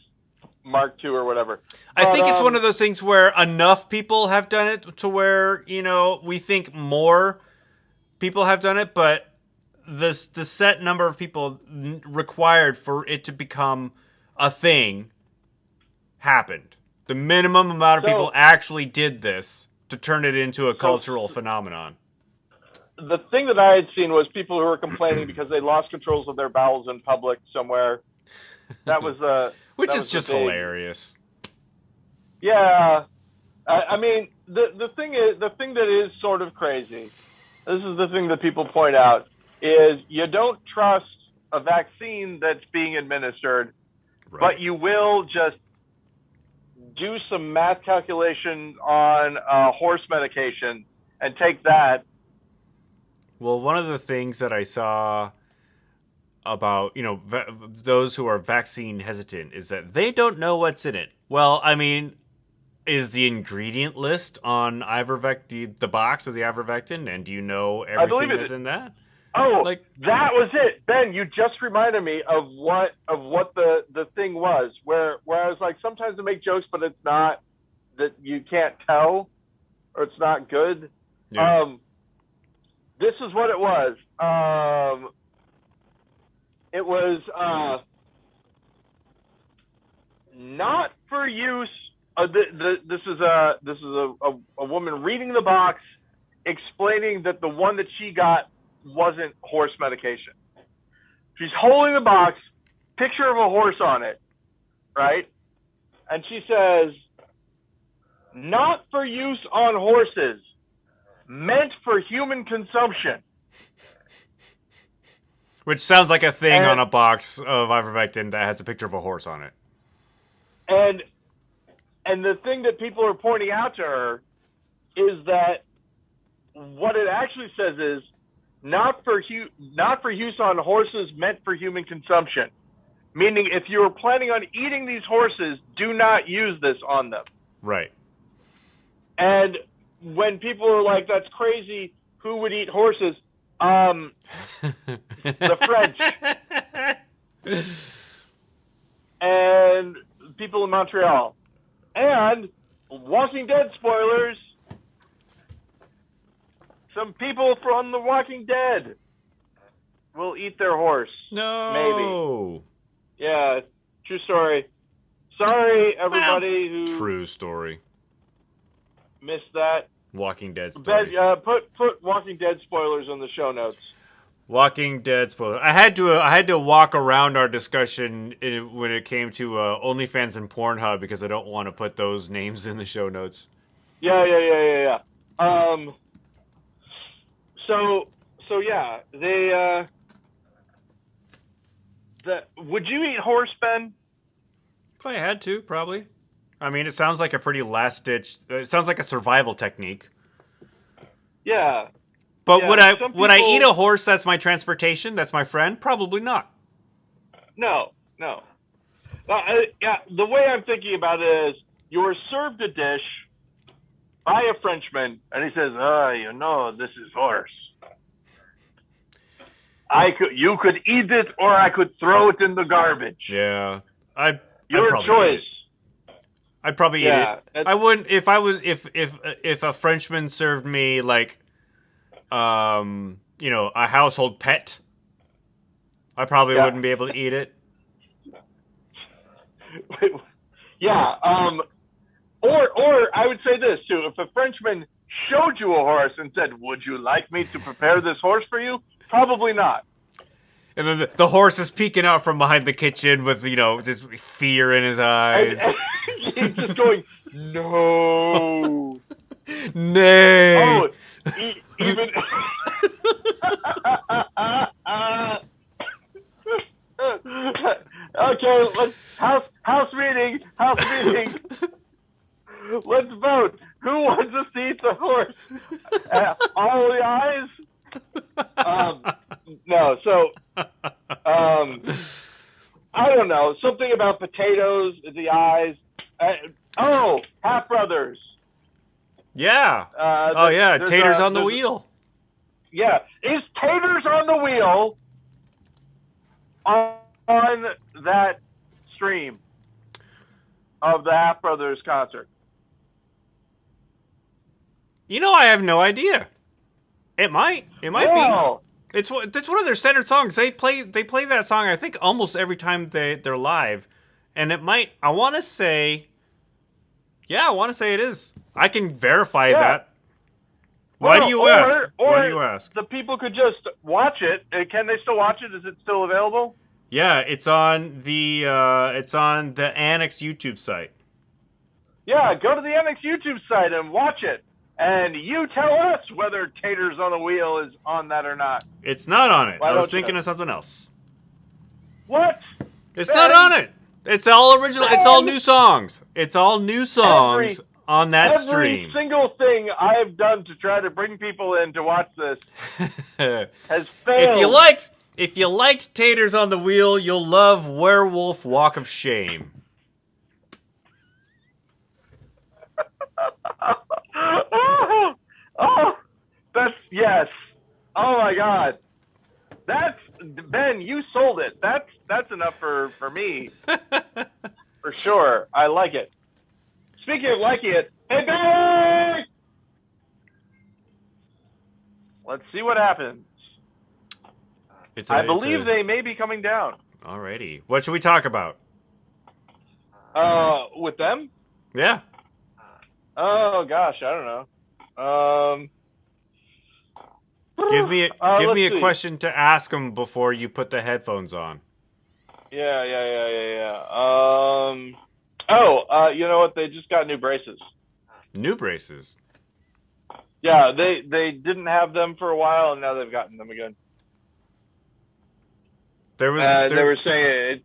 [SPEAKER 1] Mark II or whatever?
[SPEAKER 2] I think it's one of those things where enough people have done it to where we think more people have done it, but the set number of people required for it to become a thing happened. The minimum amount of people actually did this to turn it into a cultural phenomenon.
[SPEAKER 1] The thing that I had seen was people who were complaining because they lost controls of their bowels in public somewhere. That was
[SPEAKER 2] which is just hilarious.
[SPEAKER 1] Yeah, the thing that is sort of crazy. This is the thing that people point out is you don't trust a vaccine that's being administered,
[SPEAKER 2] Right.
[SPEAKER 1] but you will just do some math calculation on horse medication and take that.
[SPEAKER 2] Well, one of the things that I saw about, those who are vaccine hesitant is that they don't know what's in it. Well, I mean, is the ingredient list on Ivermectin, the box of the Ivermectin, and do you know everything that's in that?
[SPEAKER 1] Oh, that was it, Ben. You just reminded me of what the thing was, where I was like, sometimes they make jokes, but it's not that you can't tell, or it's not good.
[SPEAKER 2] Yeah.
[SPEAKER 1] This is what it was. It was not for use. This is a woman reading the box, explaining that the one that she got wasn't horse medication. She's holding the box, picture of a horse on it, right? And she says, not for use on horses, meant for human consumption.
[SPEAKER 2] Which sounds like a thing on a box of ivermectin that has a picture of a horse on it.
[SPEAKER 1] And the thing that people are pointing out to her is that what it actually says is not for use on horses, meant for human consumption. Meaning, if you are planning on eating these horses, do not use this on them.
[SPEAKER 2] Right.
[SPEAKER 1] And when people are like, "That's crazy," who would eat horses? The French and people in Montreal, and Walking Dead spoilers. Some people from The Walking Dead will eat their horse.
[SPEAKER 2] No.
[SPEAKER 1] Maybe. Yeah, true story. Sorry, everybody who
[SPEAKER 2] true story
[SPEAKER 1] missed that.
[SPEAKER 2] Walking Dead story.
[SPEAKER 1] Put Walking Dead spoilers in the show notes.
[SPEAKER 2] Walking Dead spoilers. I had to walk around our discussion when it came to OnlyFans and Pornhub because I don't want to put those names in the show notes.
[SPEAKER 1] Yeah. So yeah, would you eat horse, Ben?
[SPEAKER 2] If I had to, probably. I mean, it sounds like a pretty last-ditch... It sounds like a survival technique.
[SPEAKER 1] Yeah.
[SPEAKER 2] But
[SPEAKER 1] yeah,
[SPEAKER 2] would I eat a horse that's my transportation, that's my friend? Probably not.
[SPEAKER 1] No. The way I'm thinking about it is, you're served a dish by a Frenchman, and he says, this is horse. You could eat it, or I could throw it in the garbage.
[SPEAKER 2] Yeah.
[SPEAKER 1] Your choice.
[SPEAKER 2] I'd probably eat it. I wouldn't if a Frenchman served me like a household pet. I probably wouldn't be able to eat it.
[SPEAKER 1] Yeah. Or I would say this too: if a Frenchman showed you a horse and said, "Would you like me to prepare this horse for you?" Probably not.
[SPEAKER 2] And then the horse is peeking out from behind the kitchen with, just fear in his eyes.
[SPEAKER 1] And he's just going, no.
[SPEAKER 2] Nay.
[SPEAKER 1] Oh, even... Okay, let's... House meeting. Let's vote. Who wants us to eat the horse? All the eyes? No, so I don't know, something about potatoes, the eyes. Half Brothers.
[SPEAKER 2] Yeah. Taters on the wheel.
[SPEAKER 1] Yeah, is Taters on the wheel on that stream of the Half Brothers concert?
[SPEAKER 2] I have no idea. It might be. It's one of their standard songs. They play that song, I think, almost every time they're live, and it might. I want to say it is. I can verify that. Why do you ask? Why do you ask?
[SPEAKER 1] The people could just watch it. Can they still watch it? Is it still available?
[SPEAKER 2] Yeah, it's on the Annex YouTube site.
[SPEAKER 1] Yeah, go to the Annex YouTube site and watch it. And you tell us whether Taters on the Wheel is on that or not.
[SPEAKER 2] It's not on it. I was thinking of something else.
[SPEAKER 1] What?
[SPEAKER 2] It's
[SPEAKER 1] Ben,
[SPEAKER 2] not on it. It's all original. It's all new songs. It's all new songs on that stream.
[SPEAKER 1] Every single thing I've done to try to bring people in to watch this has failed.
[SPEAKER 2] If you liked Taters on the Wheel, you'll love Werewolf Walk of Shame.
[SPEAKER 1] Oh, that's yes. Oh my God, that's Ben. You sold it. That's enough for me, for sure. I like it. Speaking of liking it, hey Ben, let's see what happens. I believe they may be coming down.
[SPEAKER 2] Alrighty, what should we talk about?
[SPEAKER 1] With them?
[SPEAKER 2] Yeah.
[SPEAKER 1] Oh gosh, I don't know.
[SPEAKER 2] Give me a question to ask them before you put the headphones on.
[SPEAKER 1] Yeah. You know what? They just got new braces.
[SPEAKER 2] New braces?
[SPEAKER 1] Yeah, they didn't have them for a while, and now they've gotten them again. They were saying it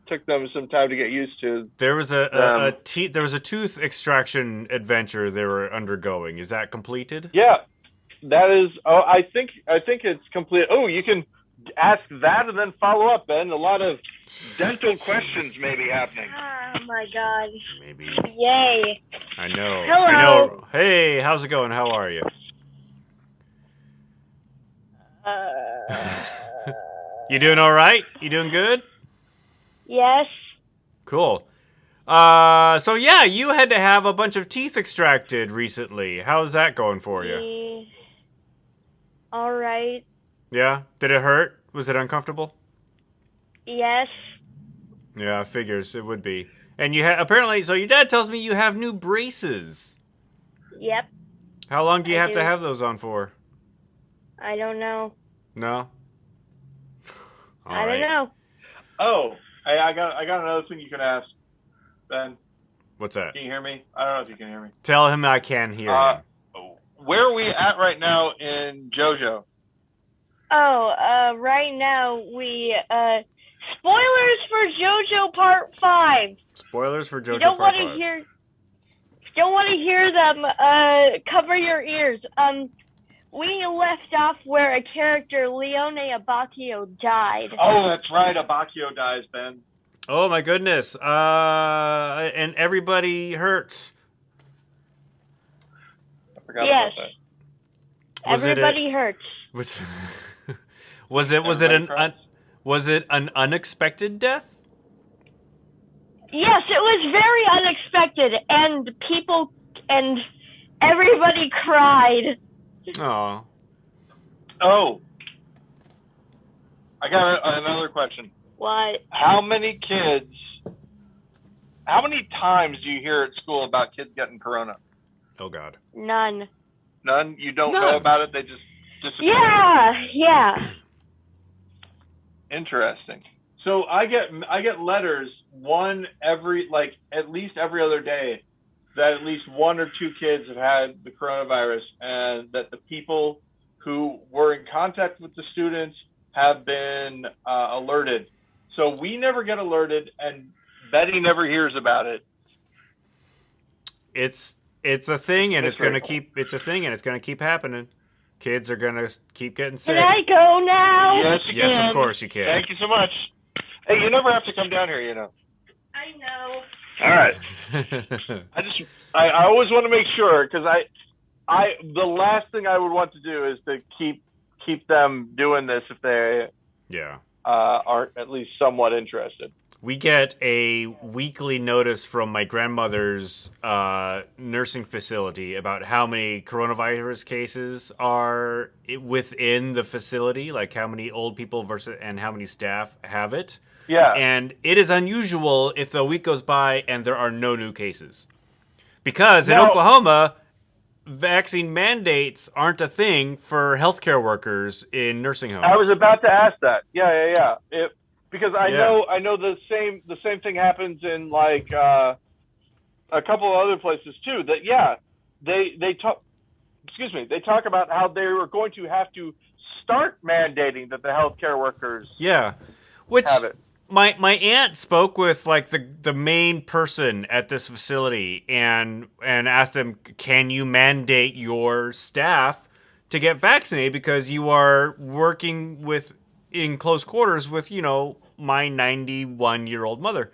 [SPEAKER 1] took them some time to get used to.
[SPEAKER 2] There was a tooth extraction adventure they were undergoing. Is that completed?
[SPEAKER 1] Yeah, that is. Oh, I think it's complete. Oh, you can ask that and then follow up, Ben. A lot of dental questions may be happening.
[SPEAKER 3] Oh my God.
[SPEAKER 2] Maybe.
[SPEAKER 3] Yay.
[SPEAKER 2] I know.
[SPEAKER 3] Hello.
[SPEAKER 2] I know. Hey, how's it going? How are you? You doing all right? You doing good?
[SPEAKER 3] Yes.
[SPEAKER 2] Cool. So yeah, you had to have a bunch of teeth extracted recently. How's that going for you?
[SPEAKER 3] All right.
[SPEAKER 2] Yeah? Did it hurt? Was it uncomfortable?
[SPEAKER 3] Yes.
[SPEAKER 2] Yeah, figures it would be. And you apparently, so your dad tells me you have new braces.
[SPEAKER 3] Yep.
[SPEAKER 2] How long do you have to have those on for?
[SPEAKER 3] I don't know.
[SPEAKER 2] No?
[SPEAKER 3] I don't know.
[SPEAKER 1] Oh, hey, I got another thing you can ask, Ben.
[SPEAKER 2] What's that?
[SPEAKER 1] Can you hear me? I don't know if you can hear me.
[SPEAKER 2] Tell him I can hear him.
[SPEAKER 1] Where are we at right now in JoJo?
[SPEAKER 3] Oh, right now we, spoilers for JoJo Part 5.
[SPEAKER 2] Spoilers for JoJo
[SPEAKER 3] You don't
[SPEAKER 2] Part
[SPEAKER 3] want
[SPEAKER 2] 5.
[SPEAKER 3] to hear, don't want to hear them, cover your ears. We left off where a character, Leone Abacchio, died.
[SPEAKER 1] Oh, that's right. Abacchio dies, Ben.
[SPEAKER 2] Oh my goodness. And everybody hurts.
[SPEAKER 1] I forgot
[SPEAKER 3] Yes.
[SPEAKER 1] about that.
[SPEAKER 3] Everybody hurts.
[SPEAKER 2] Was it an unexpected death?
[SPEAKER 3] Yes, it was very unexpected, and everybody cried.
[SPEAKER 2] Oh.
[SPEAKER 1] Oh. I got another question.
[SPEAKER 3] What?
[SPEAKER 1] How many times do you hear at school about kids getting corona?
[SPEAKER 2] Oh God.
[SPEAKER 3] None.
[SPEAKER 1] None? You don't know about it? They just disappear?
[SPEAKER 3] Yeah.
[SPEAKER 1] Interesting. So I get letters at least every other day that at least one or two kids have had the coronavirus, and that the people who were in contact with the students have been alerted. So we never get alerted, and Betty never hears about it.
[SPEAKER 2] It's a thing, and it's gonna keep happening. Kids are gonna keep getting sick.
[SPEAKER 3] Can I go now?
[SPEAKER 1] Yes, you can.
[SPEAKER 2] Yes, of course you can.
[SPEAKER 1] Thank you so much. Hey, you never have to come down here, you know.
[SPEAKER 3] I know.
[SPEAKER 1] All right. I always want to make sure, because the last thing I would want to do is to keep them doing this if they aren't at least somewhat interested.
[SPEAKER 2] We get a weekly notice from my grandmother's nursing facility about how many coronavirus cases are within the facility, like how many old people and how many staff have it.
[SPEAKER 1] Yeah.
[SPEAKER 2] And it is unusual if a week goes by and there are no new cases. Because in Oklahoma, vaccine mandates aren't a thing for healthcare workers in nursing homes.
[SPEAKER 1] I was about to ask that. Yeah. Because I know the same thing happens in like a couple of other places too. That they talk about how they were going to have to start mandating that the healthcare workers have it.
[SPEAKER 2] my aunt spoke with like the main person at this facility and asked them, can you mandate your staff to get vaccinated because you are working with in close quarters with, you know, my 91-year-old mother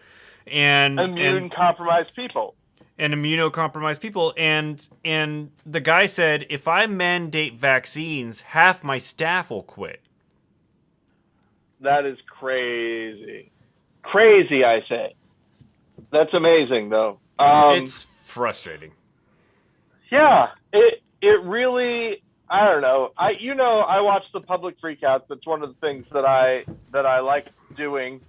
[SPEAKER 2] and
[SPEAKER 1] immune-compromised people.
[SPEAKER 2] And immunocompromised people. And the guy said, if I mandate vaccines, half my staff will quit.
[SPEAKER 1] That is crazy. Crazy, I say. That's amazing, though.
[SPEAKER 2] It's frustrating.
[SPEAKER 1] Yeah, it really. I don't know. I watch the public freakouts. That's one of the things that I like doing.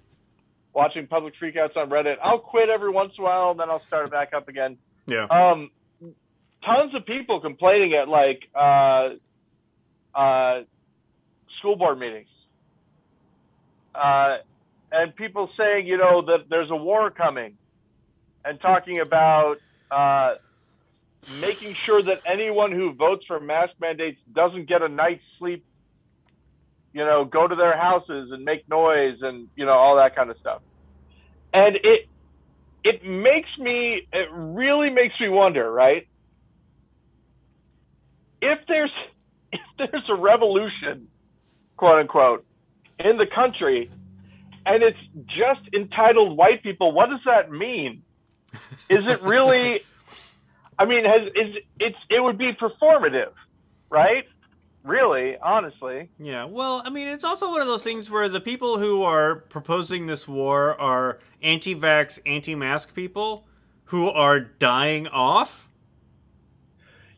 [SPEAKER 1] Watching public freakouts on Reddit. I'll quit every once in a while, and then I'll start it back up again.
[SPEAKER 2] Yeah.
[SPEAKER 1] Tons of people complaining at like school board meetings. And people saying, you know, that there's a war coming, and talking about making sure that anyone who votes for mask mandates doesn't get a night's sleep, you know, go to their houses and make noise and, you know, all that kind of stuff. And it really makes me wonder, right? If there's a revolution, quote unquote, in the country, and it's just entitled white people, what does that mean? Is it really? I mean, it would be performative, right? Really, honestly.
[SPEAKER 2] Yeah. Well, I mean, it's also one of those things where the people who are proposing this war are anti-vax, anti-mask people who are dying off.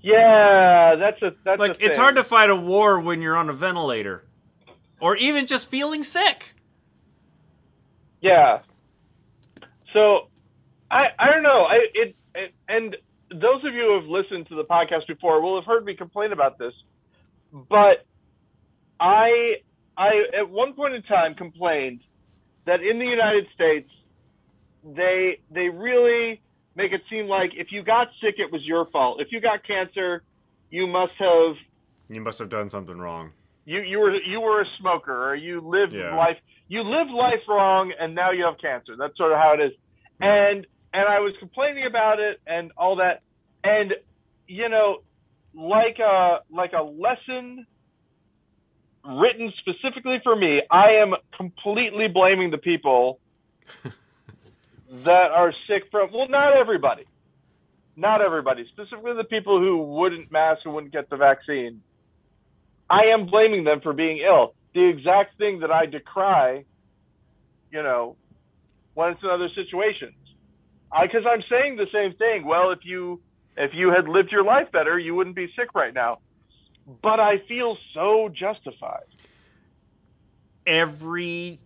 [SPEAKER 1] Yeah, that's
[SPEAKER 2] like, it's hard to fight a war when you're on a ventilator, or even just feeling sick.
[SPEAKER 1] Yeah. So, I don't know. And those of you who have listened to the podcast before will have heard me complain about this. But I at one point in time complained that in the United States, they really make it seem like if you got sick, it was your fault. If you got cancer, you must have
[SPEAKER 2] done something wrong.
[SPEAKER 1] You were a smoker, or you lived life wrong, and now you have cancer. That's sort of how it is. And I was complaining about it and all that, and you know, like a lesson written specifically for me, I am completely blaming the people that are sick from, well, not everybody, specifically the people who wouldn't mask and wouldn't get the vaccine. I am blaming them for being ill. The exact thing that I decry, you know, when it's in other situations. Because I'm saying the same thing. Well, if you had lived your life better, you wouldn't be sick right now. But I feel so justified.
[SPEAKER 2] Every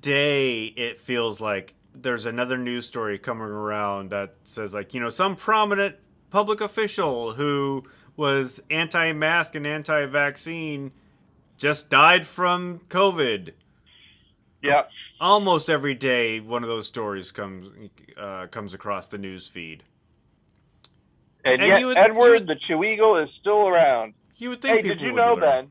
[SPEAKER 2] day it feels like there's another news story coming around that says, like, you know, some prominent public official who was anti-mask and anti-vaccine just died from COVID.
[SPEAKER 1] Yeah.
[SPEAKER 2] Almost every day one of those stories comes across the news feed.
[SPEAKER 1] And yet Edward the Chew Eagle is still around.
[SPEAKER 2] You would think.
[SPEAKER 1] Hey, did you know, Ben?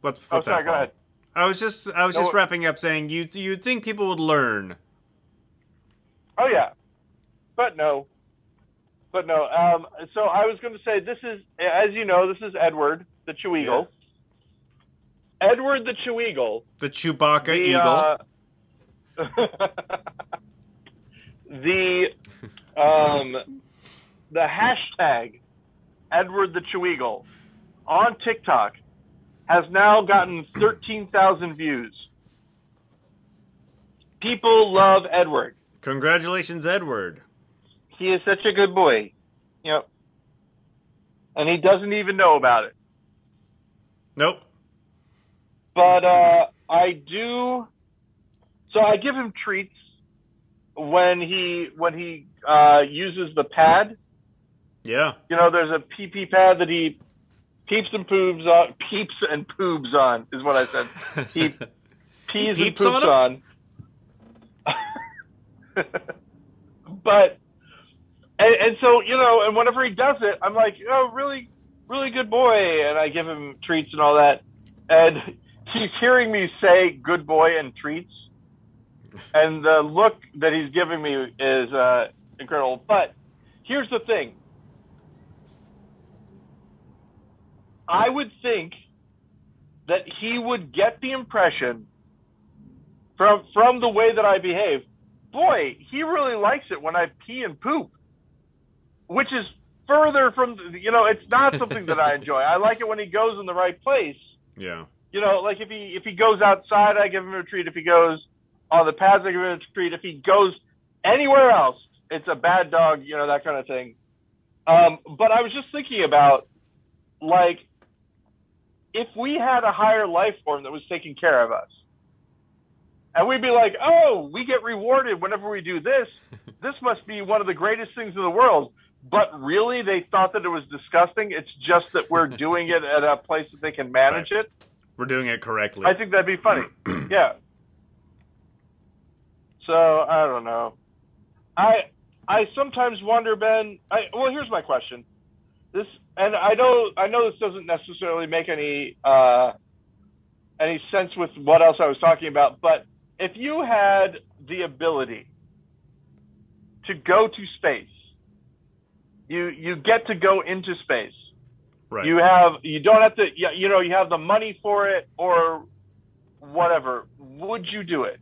[SPEAKER 2] What's
[SPEAKER 1] sorry,
[SPEAKER 2] that?
[SPEAKER 1] Go ahead.
[SPEAKER 2] I was just wrapping up saying you'd think people would learn.
[SPEAKER 1] Oh yeah, but no. So I was going to say, this is, as you know, this is Edward the Chew Eagle. Yeah. Edward the Chew Eagle.
[SPEAKER 2] The Chewbacca Eagle.
[SPEAKER 1] The hashtag Edward the Chew Eagle on TikTok has now gotten 13,000 views. People love Edward.
[SPEAKER 2] Congratulations, Edward.
[SPEAKER 1] He is such a good boy. Yep. And he doesn't even know about it.
[SPEAKER 2] Nope.
[SPEAKER 1] But I do. So I give him treats when he uses the pad.
[SPEAKER 2] Yeah.
[SPEAKER 1] You know, there's a pee pad that he peeps and poobs on, is what I said. He pees and poops on. But and so, you know, and whenever he does it, I'm like, oh, really, really good boy, and I give him treats and all that. And he's hearing me say "good boy" and treats, And the look that he's giving me is incredible. But here's the thing. I would think that he would get the impression from the way that I behave, boy, he really likes it when I pee and poop, which is further from, it's not something that I enjoy. I like it when he goes in the right place.
[SPEAKER 2] Yeah.
[SPEAKER 1] Like if he goes outside, I give him a treat. If he goes on the pads, I give him a treat. If he goes anywhere else, it's a bad dog, that kind of thing. But I was just thinking about, like, if we had a higher life form that was taking care of us, and we'd be like, oh, we get rewarded whenever we do this. This must be one of the greatest things in the world. But really, they thought that it was disgusting. It's just that we're doing it at a place that they can manage it.
[SPEAKER 2] We're doing it correctly.
[SPEAKER 1] I think that'd be funny. Yeah. So, I don't know. I sometimes wonder, Ben. Well, here's my question. And I know this doesn't necessarily make any sense with what else I was talking about, but if you had the ability to go to space, you get to go into space.
[SPEAKER 2] Right.
[SPEAKER 1] You don't have to, you have the money for it or whatever. Would you do it?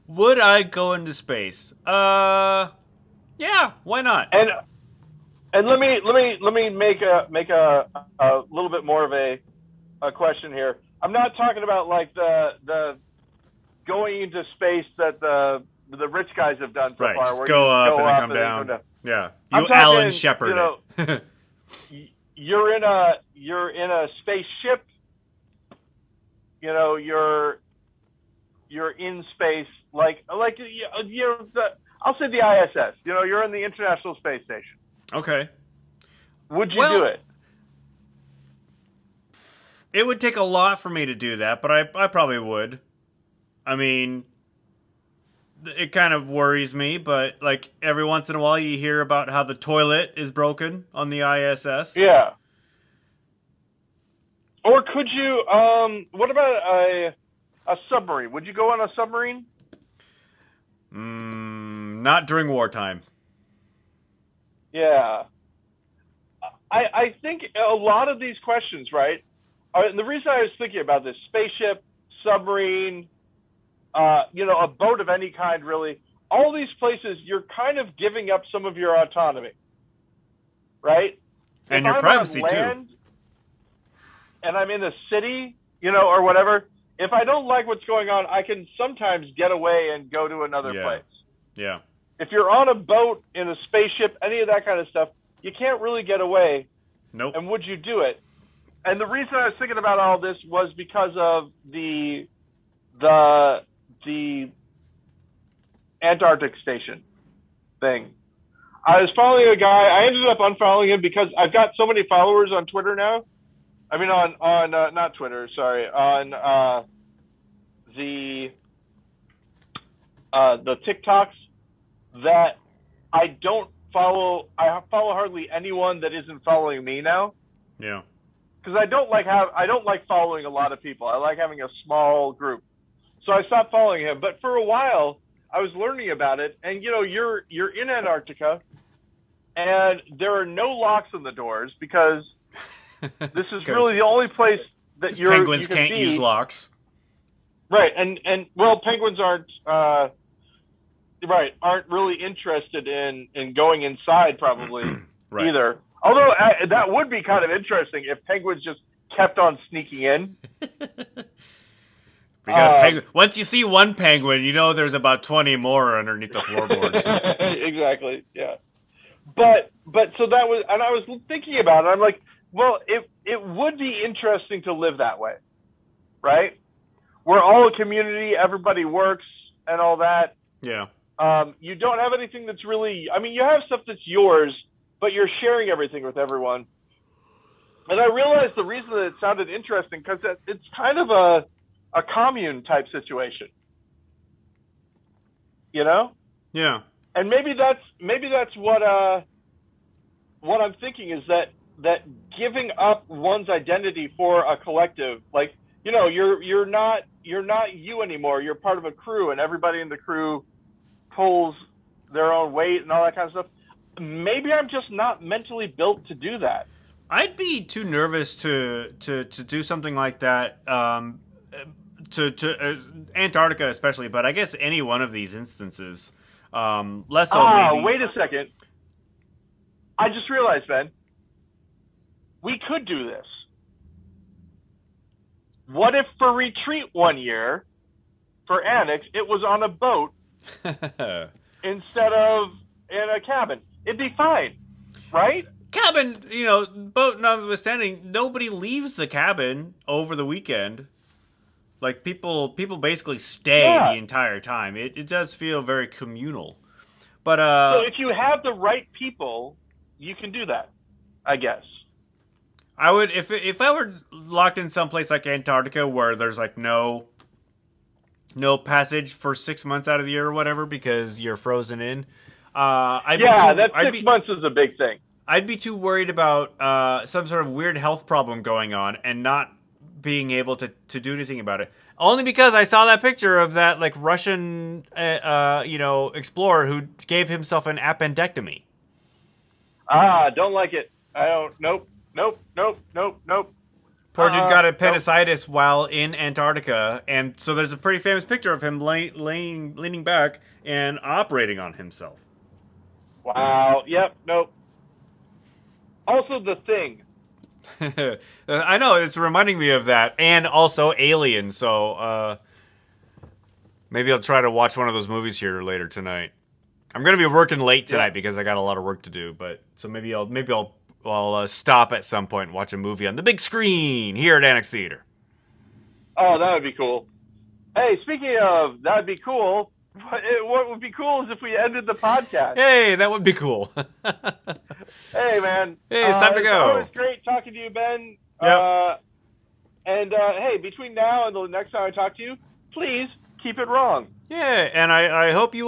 [SPEAKER 2] Would I go into space? Yeah, why not?
[SPEAKER 1] And let me make a little bit more of a question here. I'm not talking about like the going into space that the rich guys have done so
[SPEAKER 2] right,
[SPEAKER 1] far.
[SPEAKER 2] just
[SPEAKER 1] where
[SPEAKER 2] go
[SPEAKER 1] you
[SPEAKER 2] up
[SPEAKER 1] go
[SPEAKER 2] and then
[SPEAKER 1] up
[SPEAKER 2] come
[SPEAKER 1] and
[SPEAKER 2] down.
[SPEAKER 1] Then come down.
[SPEAKER 2] Yeah,
[SPEAKER 1] I'm
[SPEAKER 2] you
[SPEAKER 1] talking,
[SPEAKER 2] Alan Shepard.
[SPEAKER 1] You're in a spaceship. You're in space, I'll say the ISS. You're in the International Space Station.
[SPEAKER 2] Okay.
[SPEAKER 1] Would you do it?
[SPEAKER 2] It would take a lot for me to do that, but I probably would. I mean, it kind of worries me, but like every once in a while you hear about how the toilet is broken on the ISS.
[SPEAKER 1] Yeah. Or could you, what about a submarine? Would you go on a submarine?
[SPEAKER 2] Not during wartime.
[SPEAKER 1] Yeah. I think a lot of these questions, right? And the reason I was thinking about this, spaceship, submarine, a boat of any kind, really, all these places, you're kind of giving up some of your autonomy, right?
[SPEAKER 2] And
[SPEAKER 1] if
[SPEAKER 2] your
[SPEAKER 1] I'm
[SPEAKER 2] privacy,
[SPEAKER 1] on land, too. And I'm in a city, or whatever, if I don't like what's going on, I can sometimes get away and go to another place.
[SPEAKER 2] Yeah.
[SPEAKER 1] If you're on a boat, in a spaceship, any of that kind of stuff, you can't really get away.
[SPEAKER 2] Nope.
[SPEAKER 1] And would you do it? And the reason I was thinking about all this was because of the Antarctic station thing. I was following a guy. I ended up unfollowing him because I've got so many followers on Twitter now. I mean, on not Twitter, sorry, on the TikToks, that I don't follow. I follow hardly anyone that isn't following me now.
[SPEAKER 2] Yeah.
[SPEAKER 1] Because I don't like following a lot of people. I like having a small group. So I stopped following him. But for a while, I was learning about it. And you're in Antarctica, and there are no locks on the doors because this is really the only place that
[SPEAKER 2] penguins
[SPEAKER 1] you can
[SPEAKER 2] can't use locks.
[SPEAKER 1] Right, and well, penguins aren't really interested in going inside probably
[SPEAKER 2] right.
[SPEAKER 1] either. Although that would be kind of interesting if penguins just kept on sneaking in.
[SPEAKER 2] Once you see one penguin, there's about 20 more underneath the floorboards.
[SPEAKER 1] Exactly, yeah. But so that was, and I was thinking about it. I'm like, well, it would be interesting to live that way, right? We're all a community, everybody works and all that.
[SPEAKER 2] Yeah.
[SPEAKER 1] You don't have anything that's really, I mean, you have stuff that's yours, but you're sharing everything with everyone. And I realized the reason that it sounded interesting, because it's kind of a commune type situation,
[SPEAKER 2] Yeah.
[SPEAKER 1] And maybe that's what I'm thinking is that giving up one's identity for a collective, like, you're not you're not you anymore. You're part of a crew, and everybody in the crew pulls their own weight and all that kind of stuff. Maybe I'm just not mentally built to do that.
[SPEAKER 2] I'd be too nervous to do something like that. To Antarctica especially, but I guess any one of these instances. Less so maybe.
[SPEAKER 1] Wait a second. I just realized, Ben. We could do this. What if for retreat one year, for Annex, it was on a boat instead of in a cabin? It'd be fine, right?
[SPEAKER 2] Cabin, boat notwithstanding, nobody leaves the cabin over the weekend. Like, people basically stay the entire time. It does feel very communal. But
[SPEAKER 1] so if you have the right people, you can do that, I guess.
[SPEAKER 2] I would, if I were locked in some place like Antarctica where there's like no passage for 6 months out of the year or whatever because you're frozen in.
[SPEAKER 1] That 6 months is a big thing.
[SPEAKER 2] I'd be too worried about some sort of weird health problem going on and not being able to do anything about it. Only because I saw that picture of that like Russian explorer who gave himself an appendectomy.
[SPEAKER 1] Don't like it. I don't. Nope.
[SPEAKER 2] Poor dude got appendicitis while in Antarctica, and so there's a pretty famous picture of him leaning back and operating on himself.
[SPEAKER 1] Wow. Yep. Nope. Also, The Thing.
[SPEAKER 2] I know, it's reminding me of that, and also Alien. So maybe I'll try to watch one of those movies here later tonight. I'm gonna be working late tonight because I got a lot of work to do. But so maybe I'll stop at some point and watch a movie on the big screen here at Annex Theater.
[SPEAKER 1] Oh, that would be cool. Hey, speaking of that would be cool, what would be cool is if we ended the podcast.
[SPEAKER 2] Hey, that would be cool.
[SPEAKER 1] Hey, man.
[SPEAKER 2] Hey, it's time to go.
[SPEAKER 1] It was great talking to you, Ben.
[SPEAKER 2] Yep.
[SPEAKER 1] Hey, between now and the next time I talk to you, please keep it wrong.
[SPEAKER 2] Yeah, and I hope you